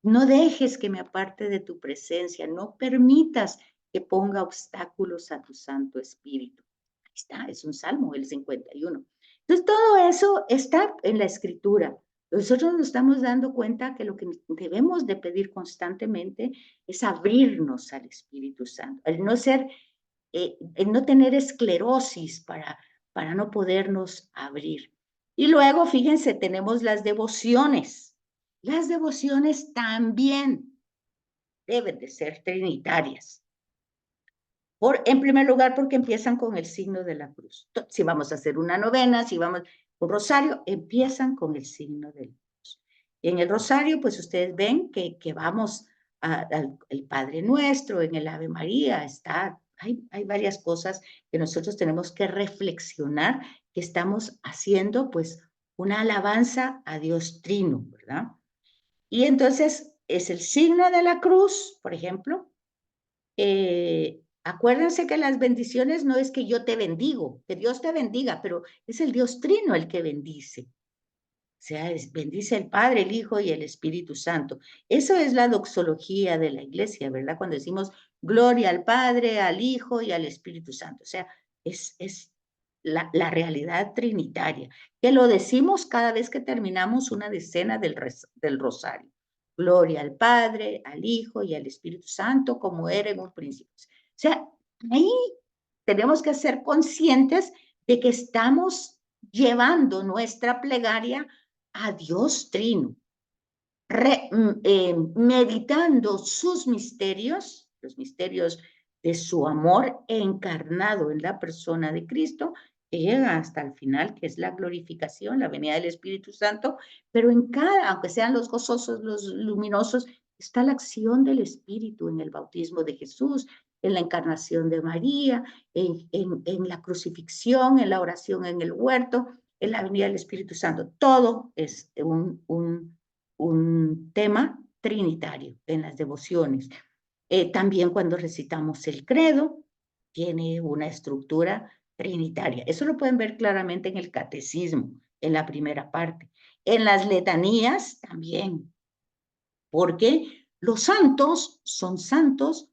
No dejes que me aparte de tu presencia, no permitas que ponga obstáculos a tu Santo Espíritu. Ahí está, es un Salmo, el 51. Entonces, todo eso está en la Escritura. Nosotros nos estamos dando cuenta que lo que debemos de pedir constantemente es abrirnos al Espíritu Santo, el no tener esclerosis para no podernos abrir. Y luego, fíjense, tenemos las devociones. Las devociones también deben de ser trinitarias. En primer lugar, porque empiezan con el signo de la cruz. Si vamos a hacer una novena, si vamos un rosario, empiezan con el signo de la cruz. Y en el rosario, pues ustedes ven que vamos al Padre Nuestro, en el Ave María, hay varias cosas que nosotros tenemos que reflexionar, que estamos haciendo, pues, una alabanza a Dios Trino, ¿verdad? Y entonces es el signo de la cruz, por ejemplo, Acuérdense que las bendiciones no es que yo te bendigo, que Dios te bendiga, pero es el Dios Trino el que bendice. O sea, bendice el Padre, el Hijo y el Espíritu Santo. Eso es la doxología de la iglesia, ¿verdad? Cuando decimos gloria al Padre, al Hijo y al Espíritu Santo. O sea, es la realidad trinitaria, que lo decimos cada vez que terminamos una decena del rosario. Gloria al Padre, al Hijo y al Espíritu Santo, como era en un principio. O sea, ahí tenemos que ser conscientes de que estamos llevando nuestra plegaria a Dios Trino, meditando sus misterios, los misterios de su amor encarnado en la persona de Cristo, que llega hasta el final, que es la glorificación, la venida del Espíritu Santo, pero en cada, aunque sean los gozosos, los luminosos, está la acción del Espíritu en el bautismo de Jesús, en la encarnación de María, en la crucifixión, en la oración en el huerto, en la venida del Espíritu Santo. Todo es un tema trinitario en las devociones. También cuando recitamos el credo, tiene una estructura trinitaria. Eso lo pueden ver claramente en el catecismo, en la primera parte. En las letanías también, porque los santos son santos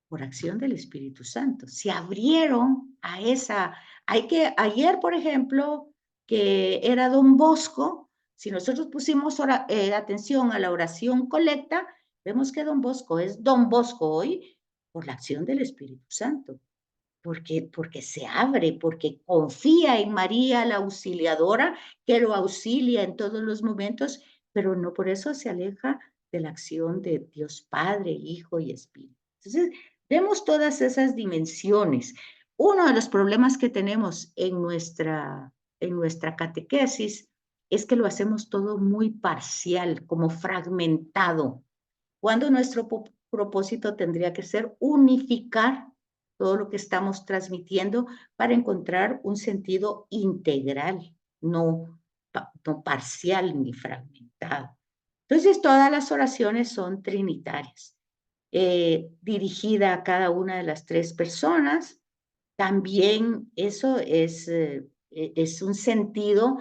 por acción del Espíritu Santo. Se abrieron a esa... ayer, por ejemplo, que era Don Bosco, si nosotros pusimos atención a la oración colecta, vemos que Don Bosco es Don Bosco hoy por la acción del Espíritu Santo, porque se abre, porque confía en María, la auxiliadora, que lo auxilia en todos los momentos, pero no por eso se aleja de la acción de Dios Padre, Hijo y Espíritu. Entonces, vemos todas esas dimensiones. Uno de los problemas que tenemos en nuestra catequesis es que lo hacemos todo muy parcial, como fragmentado, cuando nuestro propósito tendría que ser unificar todo lo que estamos transmitiendo para encontrar un sentido integral, no parcial ni fragmentado. Entonces, todas las oraciones son trinitarias, dirigida a cada una de las tres personas. También eso es un sentido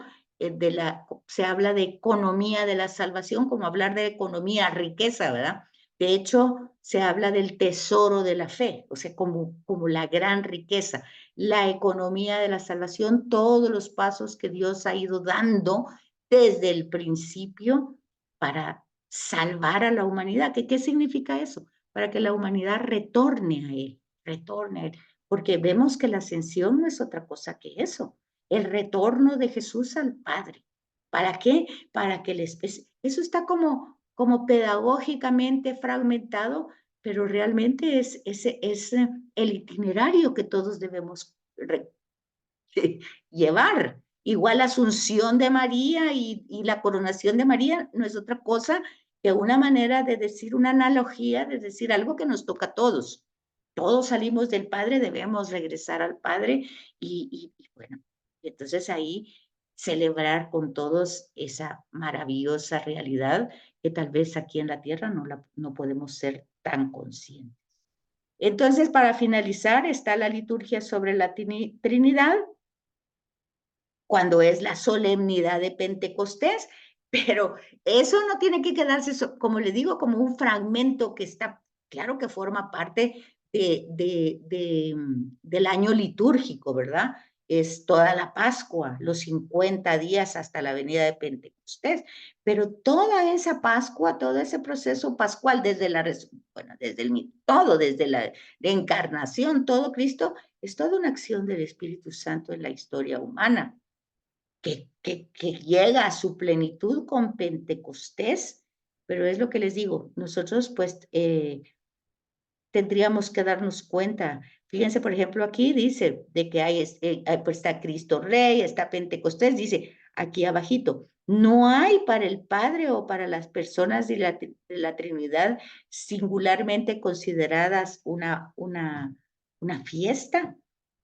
se habla de economía de la salvación, como hablar de economía, riqueza, ¿verdad? De hecho, se habla del tesoro de la fe, o sea, como la gran riqueza, la economía de la salvación, todos los pasos que Dios ha ido dando desde el principio para salvar a la humanidad. ¿Qué significa eso? Para que la humanidad retorne a Él, porque vemos que la ascensión no es otra cosa que eso, el retorno de Jesús al Padre. ¿Para qué? Para que eso está como pedagógicamente fragmentado, pero realmente es el itinerario que todos debemos llevar. Igual la asunción de María y la coronación de María no es otra cosa que una manera de decir, una analogía, de decir algo que nos toca a todos. Todos salimos del Padre, debemos regresar al Padre y bueno, entonces ahí celebrar con todos esa maravillosa realidad que tal vez aquí en la tierra no podemos ser tan conscientes. Entonces, para finalizar, está la liturgia sobre la Trinidad, cuando es la solemnidad de Pentecostés, pero eso no tiene que quedarse, como le digo, como un fragmento que está, claro que forma parte del año litúrgico, ¿verdad? Es toda la Pascua, los 50 días hasta la venida de Pentecostés, pero toda esa Pascua, todo ese proceso pascual, desde la encarnación, todo Cristo, es toda una acción del Espíritu Santo en la historia humana que llega a su plenitud con Pentecostés, pero es lo que les digo, nosotros pues tendríamos que darnos cuenta. Fíjense, por ejemplo, aquí dice de que pues está Cristo Rey, está Pentecostés, dice aquí abajito, no hay para el Padre o para las personas de la Trinidad singularmente consideradas una fiesta.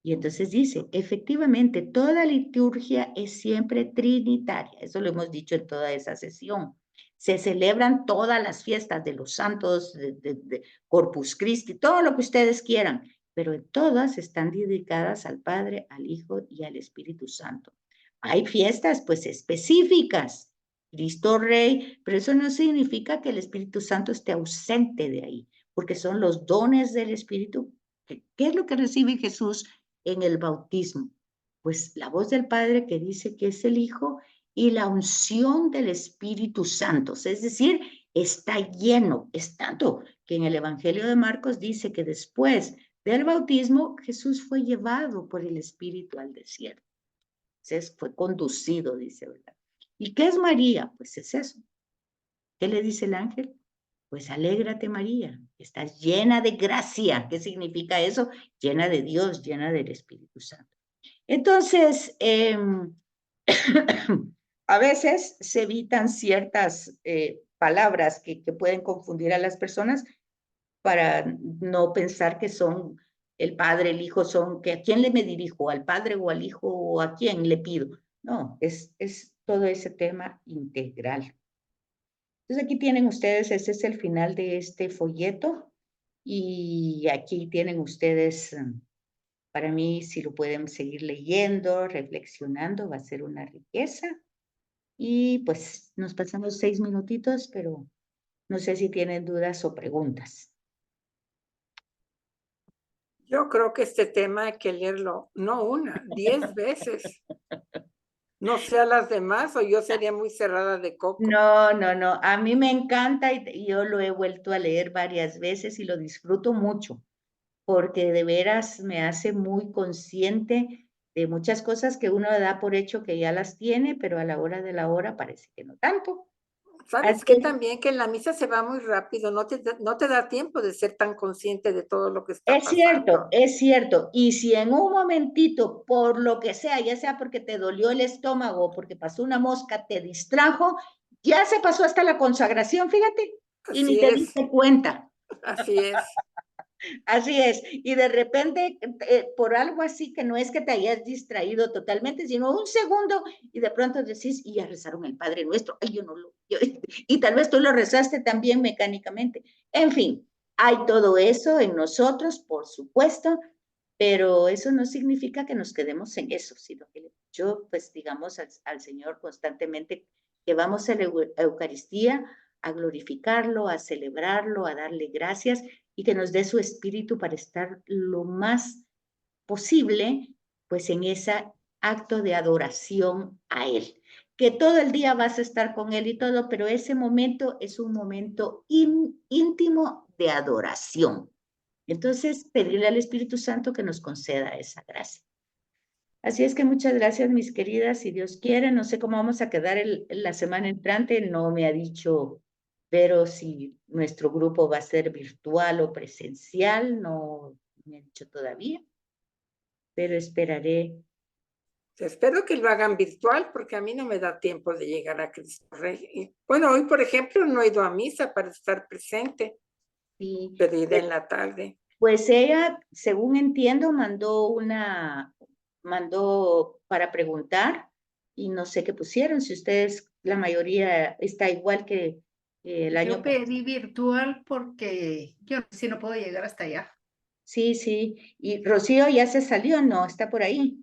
Y entonces dice, efectivamente, toda liturgia es siempre trinitaria. Eso lo hemos dicho en toda esa sesión. Se celebran todas las fiestas de los santos, de Corpus Christi, todo lo que ustedes quieran, pero en todas están dedicadas al Padre, al Hijo y al Espíritu Santo. Hay fiestas pues específicas, Cristo Rey, pero eso no significa que el Espíritu Santo esté ausente de ahí, porque son los dones del Espíritu. ¿Qué es lo que recibe Jesús en el bautismo? Pues la voz del Padre que dice que es el Hijo y la unción del Espíritu Santo, es decir, está lleno, es tanto que en el Evangelio de Marcos dice que después del bautismo Jesús fue llevado por el Espíritu al desierto. Entonces fue conducido, dice, ¿verdad? ¿Y qué es María? Pues es eso. ¿Qué le dice el ángel? Pues alégrate María, estás llena de gracia. ¿Qué significa eso? Llena de Dios, llena del Espíritu Santo. Entonces, a veces se evitan ciertas palabras que pueden confundir a las personas para no pensar que son el Padre, el Hijo, son, que a quién le me dirijo, al Padre o al Hijo o a quién le pido. No, es todo ese tema integral. Entonces aquí tienen ustedes, ese es el final de este folleto y aquí tienen ustedes, para mí, si lo pueden seguir leyendo, reflexionando, va a ser una riqueza. Y pues nos pasamos 6 minutitos, pero no sé si tienen dudas o preguntas. Yo creo que este tema hay que leerlo, no una, 10 veces. No sé a las demás o yo sería muy cerrada de coco. No, no, no. A mí me encanta y yo lo he vuelto a leer varias veces y lo disfruto mucho, porque de veras me hace muy consciente de muchas cosas que uno da por hecho que ya las tiene, pero a la hora de la hora parece que no tanto. ¿Sabes Así qué es. también? Que en la misa se va muy rápido, no te da tiempo de ser tan consciente de todo lo que está Es cierto, pasando. es cierto. Y si en un momentito, por lo que sea, ya sea porque te dolió el estómago, porque pasó una mosca, te distrajo, ya se pasó hasta la consagración, fíjate, y ni Así te es, diste cuenta. así es. Así es. Y de repente, por algo así que no es que te hayas distraído totalmente, sino un segundo, y de pronto decís, y ya rezaron el Padre Nuestro. Ay, yo no lo. Y tal vez tú lo rezaste también mecánicamente. En fin, hay todo eso en nosotros, por supuesto, pero eso no significa que nos quedemos en eso, sino que yo, pues, digamos al Señor constantemente que vamos a la Eucaristía a glorificarlo, a celebrarlo, a darle gracias y que nos dé su espíritu para estar lo más posible, pues, en ese acto de adoración a Él. Que todo el día vas a estar con Él y todo, pero ese momento es un momento íntimo de adoración. Entonces, pedirle al Espíritu Santo que nos conceda esa gracia. Así es que muchas gracias, mis queridas. Si Dios quiere, no sé cómo vamos a quedar la semana entrante. No me ha dicho, pero si nuestro grupo va a ser virtual o presencial, no me ha dicho todavía, pero esperaré. Espero que lo hagan virtual porque a mí no me da tiempo de llegar a Cristo Rey. Y, bueno, hoy, por ejemplo, no he ido a misa para estar presente, Sí, pero iré en la tarde. pues ella, según entiendo, mandó para preguntar y no sé qué pusieron, si ustedes, la mayoría está igual que el año Yo pasado. pedí virtual porque yo sí no puedo llegar hasta allá. Sí, sí. Y Rocío ya se salió, no, está por ahí.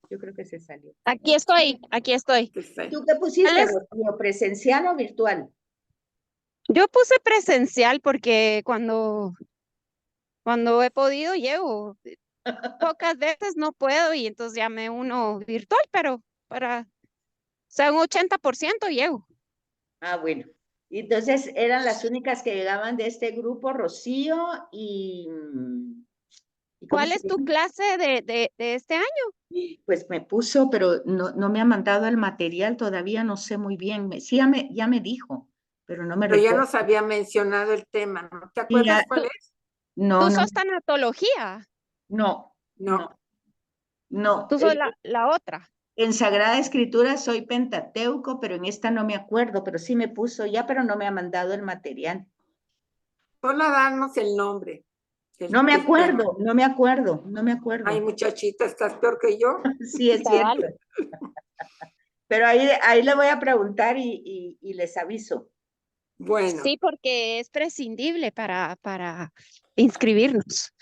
Yo creo que se salió. Aquí estoy, aquí estoy. ¿Tú qué pusiste, ¿Cuáles? Rocío? ¿Presencial o virtual? Yo puse presencial porque cuando he podido llego. Pocas veces no puedo y entonces llamé uno virtual, pero para, o sea, un 80% llego. Ah, bueno. Y entonces eran las únicas que llegaban de este grupo, Rocío ¿y cómo ¿Cuál se es tu llama? clase de este año? Pues me puso, pero no me ha mandado el material todavía, no sé muy bien. Sí, ya me dijo, pero no me Pero ya recuerdo. nos había mencionado el tema, ¿no? ¿Te Sí, acuerdas cuál es? no, Tú no, sos tanatología, no, no, No. no. tú sos la otra. En Sagrada Escritura soy Pentateuco, pero en esta no me acuerdo, pero sí me puso ya, pero no me ha mandado el material. Solo darnos el nombre No me del tema. acuerdo, no me acuerdo, no me Ay, acuerdo. muchachita, estás peor que yo. Sí, es cierto. Cabal. Pero ahí le voy a preguntar y les aviso. Bueno, Sí, porque es prescindible para inscribirnos.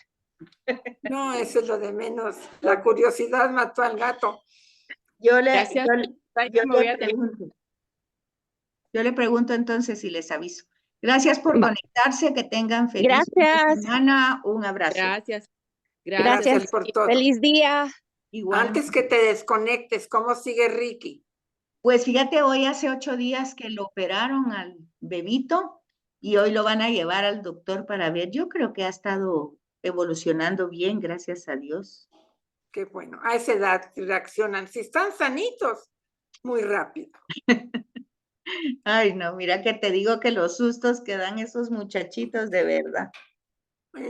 No, eso es lo de menos. La curiosidad mató al gato. Yo le, Gracias. yo, Ay, yo me voy le a tener- pregunto. Yo le pregunto entonces y les aviso. Gracias por Va. conectarse, que tengan feliz fin de Gracias. semana. Un abrazo. Gracias. Gracias Gracias. por todo. Feliz día. Igual. Antes que te desconectes, ¿cómo sigue Ricky? Pues fíjate, hoy hace 8 días que lo operaron al bebito y hoy lo van a llevar al doctor para ver. Yo creo que ha estado evolucionando bien, gracias a Dios. Qué bueno. A esa edad reaccionan. Si están sanitos, muy rápido. Ay, no, mira que te digo que los sustos que dan esos muchachitos, de verdad.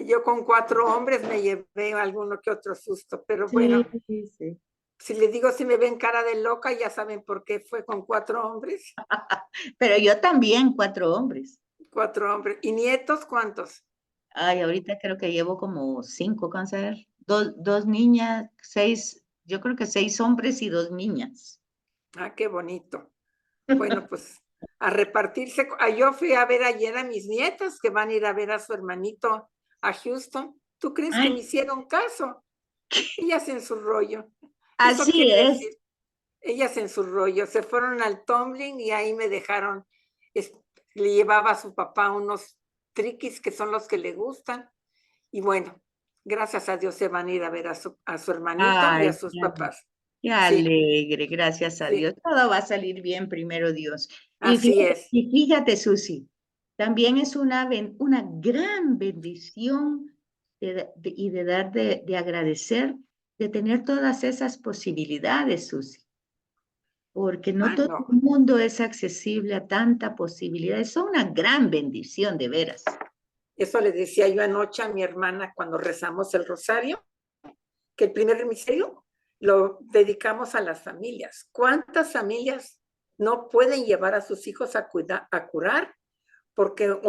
Yo con 4 hombres me llevé alguno que otro susto, pero bueno, Sí, sí. si les digo si me ven cara de loca, ya saben por qué fue con 4 hombres. Pero yo también, 4 hombres. 4 hombres. ¿Y nietos cuántos? Ay, ahorita creo que llevo como 5, ¿cómo se llama? Dos niñas, 6, yo creo que 6 hombres y 2 niñas. Ah, qué bonito. Bueno, pues a repartirse. Yo fui a ver ayer a mis nietas que van a ir a ver a su hermanito a Houston. ¿Tú crees que Ay. me hicieron caso? Ellas en su rollo. Eso Así quiere es. decir, ellas en su rollo. Se fueron al tumbling y ahí me dejaron. Le llevaba a su papá unos triquis que son los que le gustan. Y bueno, gracias a Dios se van a ir a ver a su hermanito y a Ay, sus qué papás. qué Sí, alegre, gracias a sí, Dios. Todo va a salir bien, primero Dios. así es. Y fíjate, Susi, también es una gran bendición y de dar de agradecer, de tener todas esas posibilidades, Susi, porque no Ah, todo no. el mundo es accesible a tanta posibilidad. Es una gran bendición, de veras. Eso le decía yo anoche a mi hermana cuando rezamos el rosario, que el primer misterio lo dedicamos a las familias. ¿Cuántas familias no pueden llevar a sus hijos a curar porque o